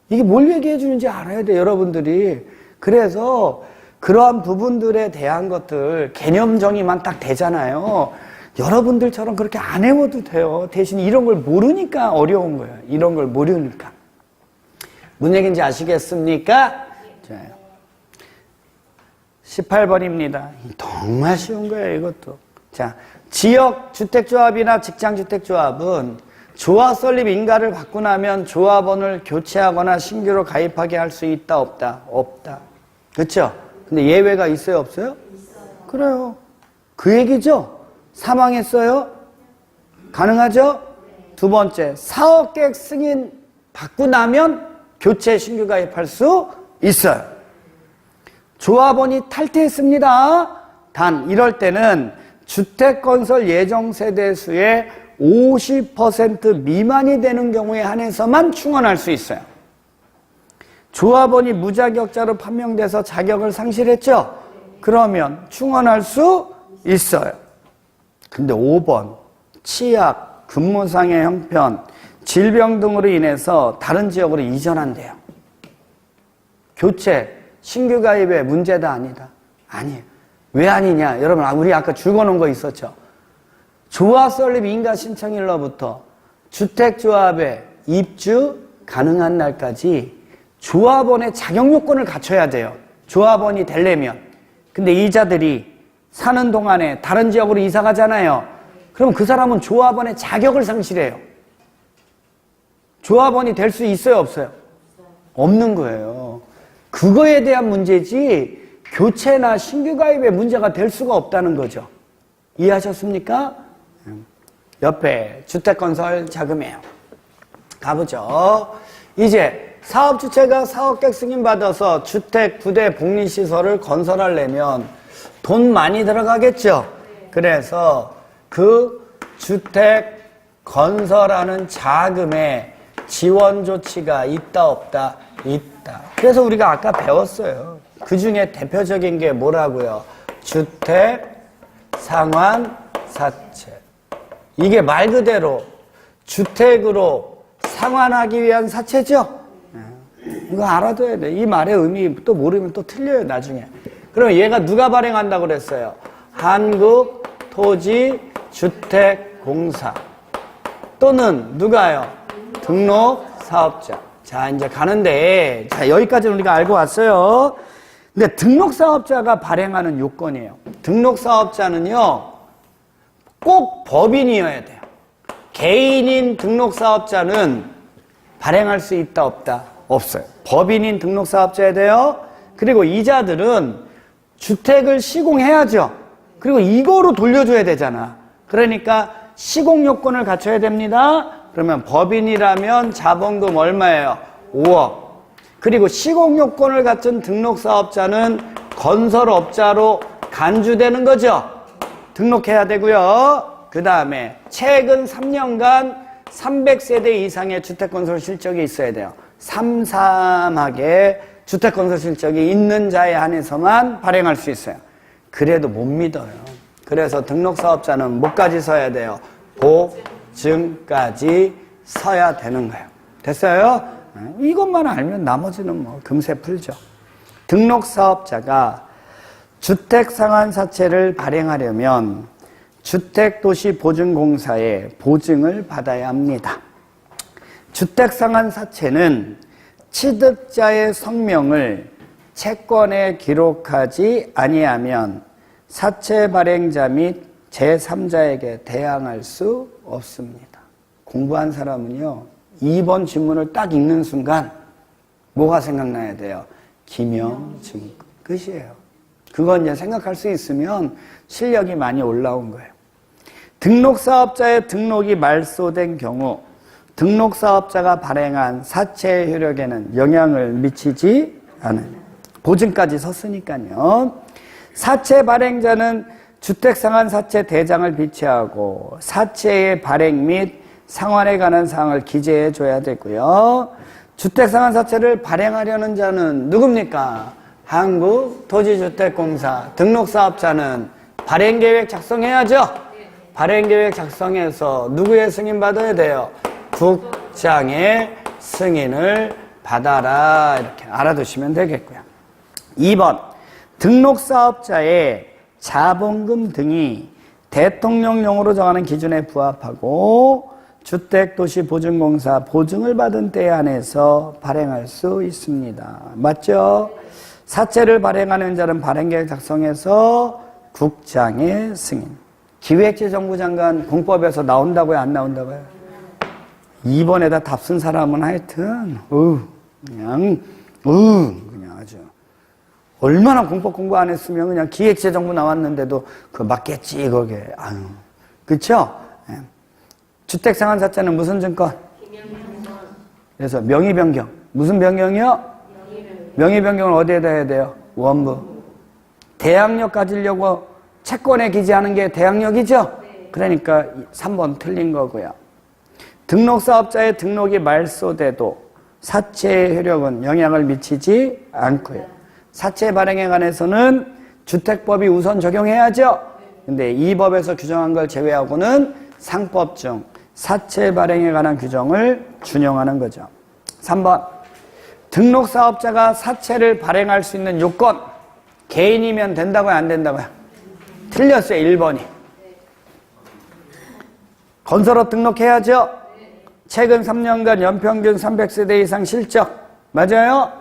이게 뭘 얘기해 주는지 알아야 돼, 여러분들이. 그래서 그러한 부분들에 대한 것들 개념 정의만 딱 되잖아요. 여러분들처럼 그렇게 안 해워도 돼요. 대신 이런 걸 모르니까 어려운 거예요. 이런 걸 모르니까. 무슨 얘기인지 아시겠습니까? 자, 18번입니다. 정말 쉬운 거예요, 이것도. 자, 지역 주택조합이나 직장주택조합은 조합 설립 인가를 받고 나면 조합원을 교체하거나 신규로 가입하게 할 수 있다, 없다? 없다. 그렇죠? 근데 예외가 있어요, 없어요? 있어요. 그래요. 그 얘기죠? 사망했어요? 가능하죠? 두 번째, 사업계획 승인 받고 나면 교체 신규 가입할 수 있어요. 조합원이 탈퇴했습니다. 단 이럴 때는 주택건설 예정세대수의 50% 미만이 되는 경우에 한해서만 충원할 수 있어요. 조합원이 무자격자로 판명돼서 자격을 상실했죠? 그러면 충원할 수 있어요. 근데 5번, 치약, 근무상의 형편, 질병 등으로 인해서 다른 지역으로 이전한대요. 교체, 신규 가입의 문제다, 아니다? 아니에요. 왜 아니냐? 여러분, 우리 아까 적어놓은 거 있었죠? 조합 설립 인가 신청일로부터 주택조합에 입주 가능한 날까지 조합원의 자격 요건을 갖춰야 돼요. 조합원이 되려면. 근데 이자들이 사는 동안에 다른 지역으로 이사 가잖아요. 그럼 그 사람은 조합원의 자격을 상실해요. 조합원이 될 수 있어요, 없어요? 없는 거예요. 그거에 대한 문제지 교체나 신규 가입의 문제가 될 수가 없다는 거죠. 이해하셨습니까? 옆에 주택건설 자금이에요. 가보죠. 이제 사업주체가 사업계획 승인받아서 주택, 부대, 복리시설을 건설하려면 돈 많이 들어가겠죠. 그래서 그 주택 건설하는 자금에 지원 조치가 있다, 없다? 있다. 그래서 우리가 아까 배웠어요. 그 중에 대표적인 게 뭐라고요? 주택 상환 사채. 이게 말 그대로 주택으로 상환하기 위한 사채죠? 이거 알아둬야 돼. 이 말의 의미 또 모르면 또 틀려요, 나중에. 그럼 얘가 누가 발행한다고 그랬어요? 한국토지주택공사. 또는 누가요? 등록사업자. 자, 이제 가는데, 자, 여기까지는 우리가 알고 왔어요. 근데 등록사업자가 발행하는 요건이에요. 등록사업자는요, 꼭 법인이어야 돼요. 개인인 등록사업자는 발행할 수 있다, 없다? 없어요. 법인인 등록사업자여야 돼요. 그리고 이자들은 주택을 시공해야죠. 그리고 이거로 돌려줘야 되잖아. 그러니까 시공요건을 갖춰야 됩니다. 그러면 법인이라면 자본금 얼마예요? 5억. 그리고 시공요건을 갖춘 등록사업자는 건설업자로 간주되는 거죠. 등록해야 되고요. 그 다음에 최근 3년간 300세대 이상의 주택건설 실적이 있어야 돼요. 삼삼하게 주택건설 실적이 있는 자에 한해서만 발행할 수 있어요. 그래도 못 믿어요. 그래서 등록사업자는 뭐까지 서야 돼요? 보증까지 서야 되는 거예요. 됐어요? 이것만 알면 나머지는 뭐 금세 풀죠. 등록사업자가 주택상환사채를 발행하려면 주택도시보증공사에 보증을 받아야 합니다. 주택상환사채는 취득자의 성명을 채권에 기록하지 아니하면 사채 발행자 및 제3자에게 대항할 수 없습니다. 공부한 사람은요, 2번 지문을 딱 읽는 순간 뭐가 생각나야 돼요? 기명증권. 끝이에요. 그건 이제 생각할 수 있으면 실력이 많이 올라온 거예요. 등록사업자의 등록이 말소된 경우 등록사업자가 발행한 사채 효력에는 영향을 미치지 않아요. 보증까지 섰으니까요. 사채 발행자는 주택상환사채 대장을 비치하고 사채의 발행 및 상환에 관한 사항을 기재해 줘야 되고요. 주택상환사채를 발행하려는 자는 누굽니까? 한국토지주택공사 등록사업자는 발행계획 작성해야죠. 발행계획 작성해서 누구의 승인 받아야 돼요? 국장의 승인을 받아라. 이렇게 알아두시면 되겠고요. 2번, 등록사업자의 자본금 등이 대통령령으로 정하는 기준에 부합하고 주택도시보증공사 보증을 받은 때에 한해서 발행할 수 있습니다. 맞죠? 사채를 발행하는 자는 발행계획 작성해서 국장의 승인. 기획재정부 장관 공법에서 나온다고요? 안 나온다고요? 2번에다 답 쓴 사람은 하여튼 그냥 아주 얼마나 공법 공부 안 했으면 그냥 기획재정부 나왔는데도 그 맞겠지 거기에. 아유, 그렇죠? 네. 주택상환사채는 무슨 증권? 그래서 명의변경. 무슨 변경이요? 명의변경을 어디에다 해야 돼요? 원부. 대항력 가지려고 채권에 기재하는 게 대항력이죠? 그러니까 3번 틀린 거고요. 등록사업자의 등록이 말소돼도 사채의 효력은 영향을 미치지 않고요. 사채 발행에 관해서는 주택법이 우선 적용해야죠. 근데 이 법에서 규정한 걸 제외하고는 상법 중 사채 발행에 관한 규정을 준용하는 거죠. 3번, 등록사업자가 사채를 발행할 수 있는 요건, 개인이면 된다고요, 안 된다고요? 틀렸어요, 1번이. 건설업 등록해야죠. 최근 3년간 연평균 300세대 이상 실적, 맞아요?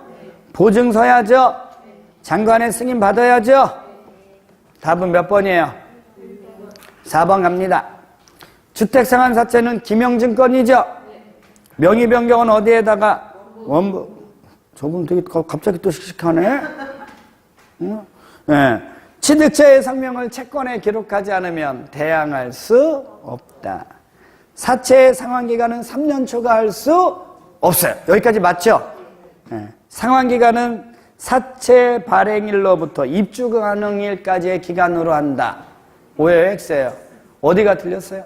보증 서야죠. 장관의 승인 받아야죠. 답은 몇 번이에요? 4번 갑니다. 주택상환사채는 기명증권이죠. 명의변경은 어디에다가? 원부. 저분 되게 갑자기 또 씩씩하네. 응? 네. 취득자의 상명을 채권에 기록하지 않으면 대항할 수 없다. 사채의 상환기간은 3년 초과할 수 없어요. 여기까지 맞죠? 네. 상환기간은 사채 발행일로부터 입주 가능일까지의 기간으로 한다. 오해요, X예요. 어디가 틀렸어요?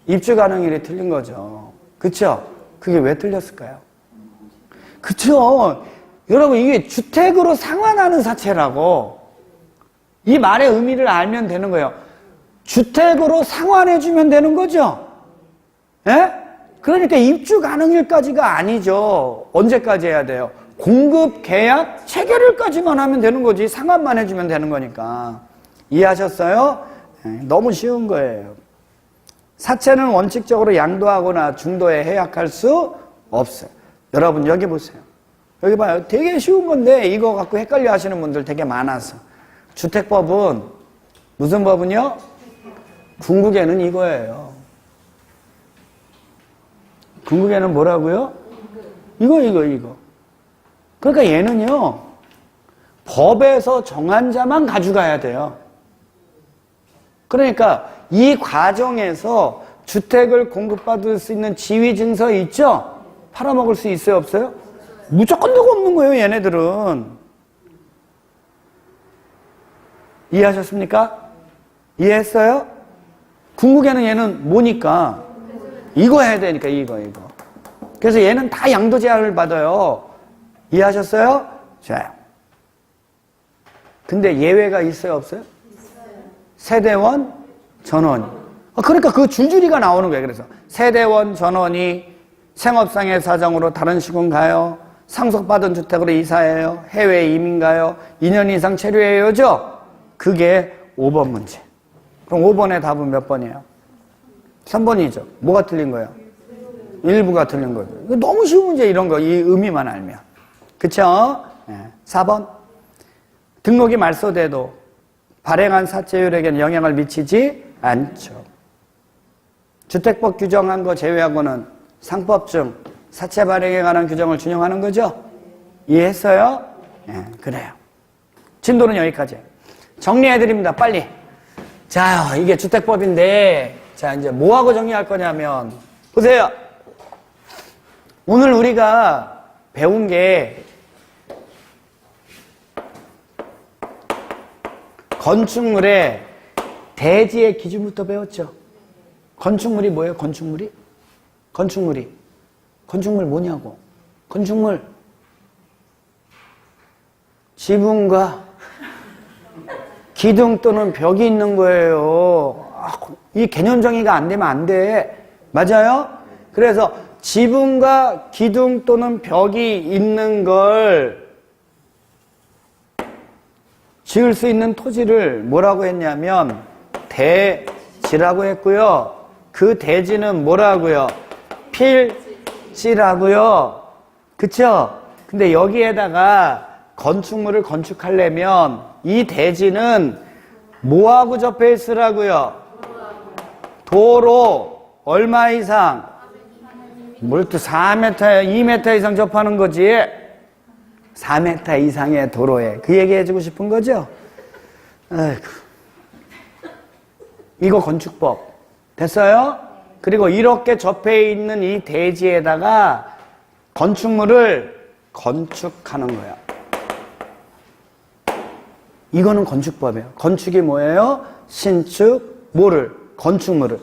입주 가능일이 틀린 거죠. 그쵸? 그게 왜 틀렸을까요? 그쵸? 여러분, 이게 주택으로 상환하는 사채라고. 이 말의 의미를 알면 되는 거예요. 주택으로 상환해주면 되는 거죠? 예? 그러니까 입주 가능일까지가 아니죠. 언제까지 해야 돼요? 공급 계약 체결일까지만 하면 되는 거지. 상환만 해주면 되는 거니까. 이해하셨어요? 너무 쉬운 거예요. 사채는 원칙적으로 양도하거나 중도에 해약할 수 없어요. 여러분 여기 보세요. 여기 봐요. 되게 쉬운 건데 이거 갖고 헷갈려 하시는 분들 되게 많아서. 주택법은 무슨 법은요? 궁극에는 이거예요. 궁극에는 뭐라고요? 이거. 그러니까 얘는요, 법에서 정한 자만 가져가야 돼요. 그러니까 이 과정에서 주택을 공급받을 수 있는 지위증서 있죠? 팔아먹을 수 있어요, 없어요? 무조건 누구 없는 거예요, 얘네들은. 이해하셨습니까? 이해했어요? 궁극에는 얘는 뭐니까? 이거 해야 되니까, 이거. 그래서 얘는 다 양도 제한을 받아요. 이해하셨어요? 자, 근데 예외가 있어요, 없어요? 세대원, 전원이. 그러니까 그 줄줄이가 나오는 거예요. 그래서 세대원, 전원이 생업상의 사정으로 다른 시군 가요. 상속받은 주택으로 이사해요. 해외 이민 가요. 2년 이상 체류해요죠? 그게 5번 문제. 그럼 5번의 답은 몇 번이에요? 3번이죠. 뭐가 틀린 거예요? 일부가 틀린 거죠. 너무 쉬운 문제 이런 거, 이 의미만 알면. 그쵸? 네. 4번. 등록이 말소돼도 발행한 사채율에게는 영향을 미치지 않죠. 주택법 규정한 거 제외하고는 상법 중 사채 발행에 관한 규정을 준용하는 거죠? 이해했어요? 네, 그래요. 진도는 여기까지. 정리해드립니다. 빨리. 자, 이게 주택법인데, 자, 이제 뭐하고 정리할 거냐면, 보세요. 오늘 우리가 배운 게 건축물의 대지의 기준부터 배웠죠. 건축물이 뭐예요? 건축물이? 건축물이. 건축물 뭐냐고. 건축물. 지붕과 기둥 또는 벽이 있는 거예요. 이 개념 정의가 안 되면 안 돼. 맞아요? 그래서 지붕과 기둥 또는 벽이 있는 걸 지을 수 있는 토지를 뭐라고 했냐면 대지라고 했고요. 그 대지는 뭐라고요? 필지라고요. 그쵸? 근데 여기에다가 건축물을 건축하려면 이 대지는 뭐하고 접해 있으라고요? 도로 얼마 이상? 뭘 또 4m, 2m 이상 접하는 거지? 4m 이상의 도로에. 그 얘기 해주고 싶은 거죠? 아이고. 이거 건축법. 됐어요? 그리고 이렇게 접해 있는 이 대지에다가 건축물을 건축하는 거야. 이거는 건축법이에요. 건축이 뭐예요? 신축, 뭐를? 건축물을.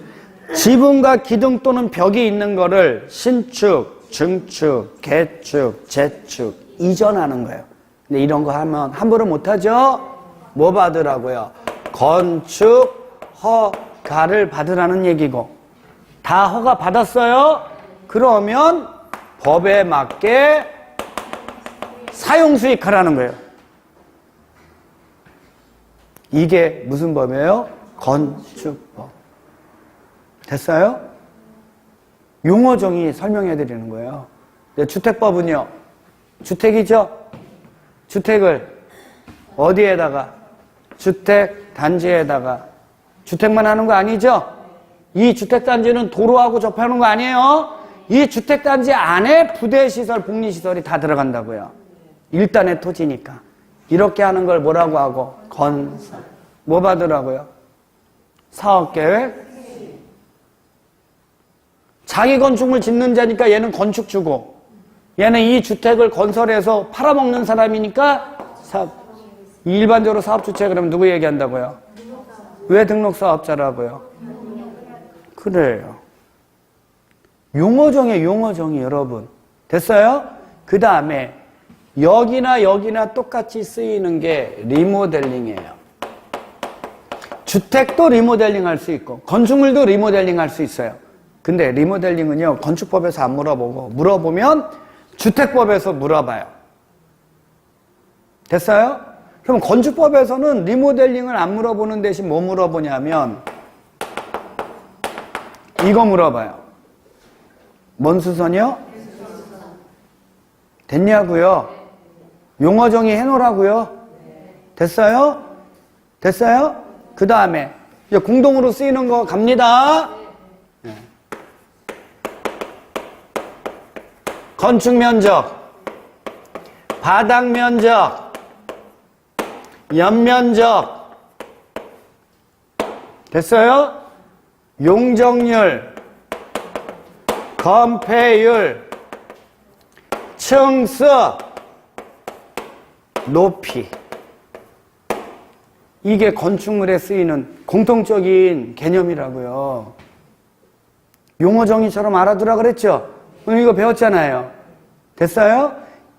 지붕과 기둥 또는 벽이 있는 거를 신축, 증축, 개축, 재축, 이전하는 거예요. 근데 이런 거 하면 함부로 못하죠? 뭐 받으라고요? 건축 허가를 받으라는 얘기고. 다 허가 받았어요? 그러면 법에 맞게 사용수익하라는 거예요. 이게 무슨 법이에요? 건축법. 됐어요? 용어 정의 설명해 드리는 거예요. 주택법은요. 주택이죠? 주택을 어디에다가? 주택 단지에다가. 주택만 하는 거 아니죠? 이 주택 단지는 도로하고 접하는 거 아니에요? 이 주택 단지 안에 부대시설, 복리시설이 다 들어간다고요. 일단의 토지니까. 이렇게 하는 걸 뭐라고 하고? 건설. 뭐 받으라고요? 사업계획. 자기 건축물 짓는 자니까 얘는 건축 주고, 얘는 이 주택을 건설해서 팔아먹는 사람이니까 사업. 일반적으로 사업주체 그러면 누구 얘기한다고요? 왜 등록사업자라고요? 그래요. 용어정의 용어정의 여러분. 됐어요? 그 다음에 여기나 여기나 똑같이 쓰이는 게 리모델링이에요. 주택도 리모델링 할 수 있고 건축물도 리모델링 할 수 있어요. 근데 리모델링은요, 건축법에서 안 물어보고 물어보면 주택법에서 물어봐요. 됐어요? 그럼 건축법에서는 리모델링을 안 물어보는 대신 뭐 물어보냐면 이거 물어봐요. 뭔 수선이요? 됐냐고요? 용어 정의 해놓으라고요? 됐어요? 됐어요? 그 다음에 이제 공동으로 쓰이는 거 갑니다. 건축 면적, 바닥 면적, 연면적. 됐어요? 용적률, 건폐율, 층수, 높이. 이게 건축물에 쓰이는 공통적인 개념이라고요. 용어 정의처럼 알아두라 그랬죠? 오늘 이거 배웠잖아요. 됐어요?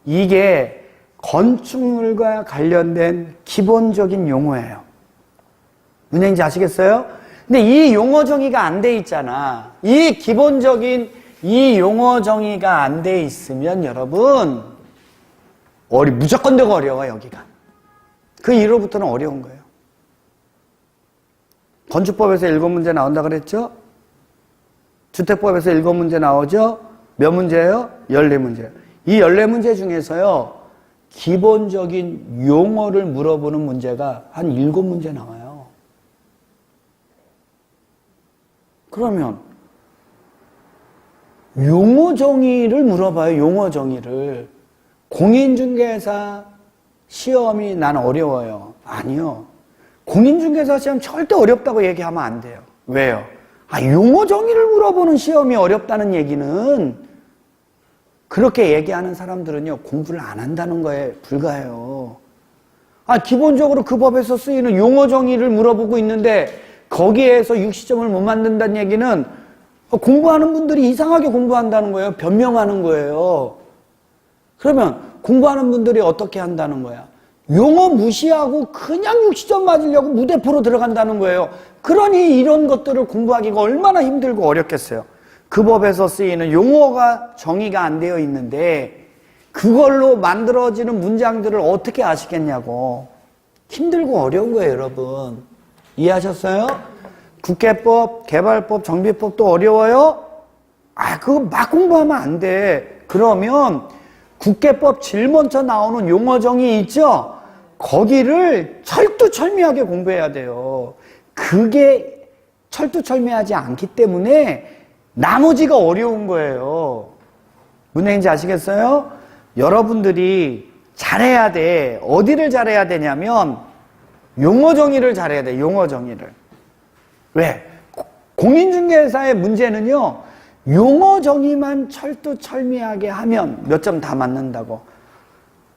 이게 건축물과 관련된 기본적인 용어예요. 무슨 얘기인지 아시겠어요? 근데 이 용어 정의가 안 돼 있잖아. 이 기본적인 이 용어 정의가 안 돼 있으면 여러분 무조건 되고 어려워. 여기가 그 이후로부터는 어려운 거예요. 건축법에서 7문제 나온다 그랬죠? 주택법에서 7문제 나오죠? 몇 문제예요? 14문제. 이 14문제 중에서요, 기본적인 용어를 물어보는 문제가 한 7문제 나와요. 그러면 용어 정의를 물어봐요. 용어 정의를. 공인중개사 시험이 난 어려워요. 아니요. 공인중개사 시험 절대 어렵다고 얘기하면 안 돼요. 왜요? 용어 정의를 물어보는 시험이 어렵다는 얘기는 그렇게 얘기하는 사람들은요, 공부를 안 한다는 거에 불과해요. 기본적으로 그 법에서 쓰이는 용어 정의를 물어보고 있는데 거기에서 60점을 못 만든다는 얘기는 공부하는 분들이 이상하게 공부한다는 거예요. 변명하는 거예요. 그러면 공부하는 분들이 어떻게 한다는 거야? 용어 무시하고 그냥 60점 맞으려고 무대포로 들어간다는 거예요. 그러니 이런 것들을 공부하기가 얼마나 힘들고 어렵겠어요. 그 법에서 쓰이는 용어가 정의가 안 되어 있는데 그걸로 만들어지는 문장들을 어떻게 아시겠냐고. 힘들고 어려운 거예요, 여러분. 이해하셨어요? 국회법, 개발법, 정비법도 어려워요? 그거 막 공부하면 안 돼. 그러면 국회법 제일 먼저 나오는 용어 정의 있죠? 거기를 철두철미하게 공부해야 돼요. 그게 철두철미하지 않기 때문에 나머지가 어려운 거예요. 무슨 얘기인지 아시겠어요? 여러분들이 잘해야 돼. 어디를 잘해야 되냐면 용어 정의를 잘해야 돼. 용어 정의를. 왜? 공인중개사의 문제는요. 용어 정의만 철두철미하게 하면 몇 점 다 맞는다고.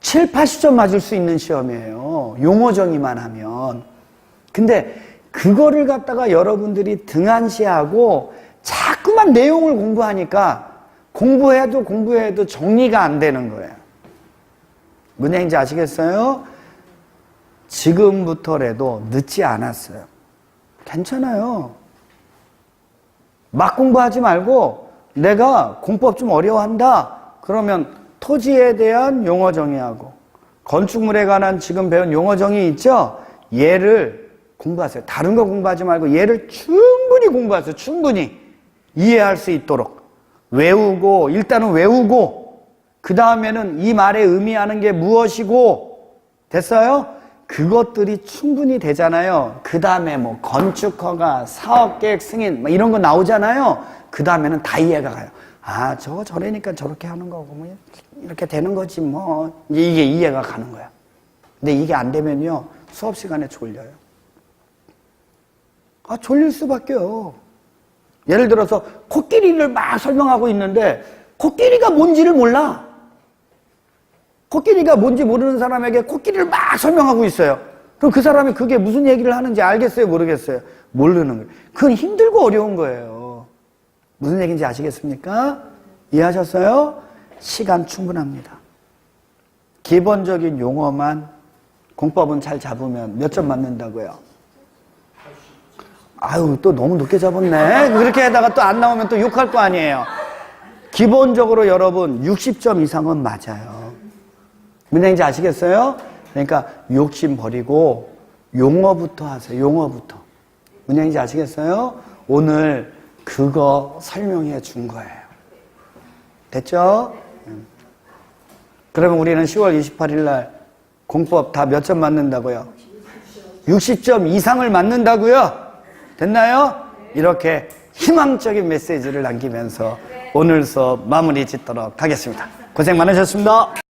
7, 80점 맞을 수 있는 시험이에요. 용어 정의만 하면. 근데 그거를 갖다가 여러분들이 등한시하고 자꾸만 내용을 공부하니까 공부해도 정리가 안 되는 거예요. 무슨 얘기인지 아시겠어요? 지금부터라도 늦지 않았어요. 괜찮아요. 막 공부하지 말고 내가 공법 좀 어려워한다. 그러면 토지에 대한 용어 정의하고 건축물에 관한 지금 배운 용어 정의 있죠? 얘를 공부하세요. 다른 거 공부하지 말고 얘를 충분히 공부하세요. 충분히 이해할 수 있도록 외우고 일단은 외우고 그 다음에는 이 말에 의미하는 게 무엇이고 됐어요? 그것들이 충분히 되잖아요. 그 다음에 뭐 건축허가, 사업계획 승인 이런 거 나오잖아요. 그 다음에는 다 이해가 가요. 저래니까 저렇게 하는 거고 뭐 이렇게 되는 거지 뭐. 이게 이해가 가는 거야. 근데 이게 안 되면요 수업 시간에 졸려요. 졸릴 수밖에요. 예를 들어서 코끼리를 막 설명하고 있는데 코끼리가 뭔지를 몰라. 코끼리가 뭔지 모르는 사람에게 코끼리를 막 설명하고 있어요. 그럼 그 사람이 그게 무슨 얘기를 하는지 알겠어요? 모르겠어요? 모르는 거예요. 그건 힘들고 어려운 거예요. 무슨 얘기인지 아시겠습니까? 이해하셨어요? 시간 충분합니다. 기본적인 용어만 공법은 잘 잡으면 몇 점 맞는다고요? 또 너무 높게 잡았네. 그렇게 하다가 또 안 나오면 또 욕할 거 아니에요. 기본적으로 여러분 60점 이상은 맞아요. 무슨 얘기인지 아시겠어요? 그러니까 욕심 버리고 용어부터 하세요. 용어부터. 무슨 얘기인지 아시겠어요? 오늘 그거 설명해 준 거예요. 됐죠? 그러면 우리는 10월 28일 날 공법 다 몇 점 맞는다고요? 60점 이상을 맞는다고요? 됐나요? 이렇게 희망적인 메시지를 남기면서 오늘 수업 마무리 짓도록 하겠습니다. 고생 많으셨습니다.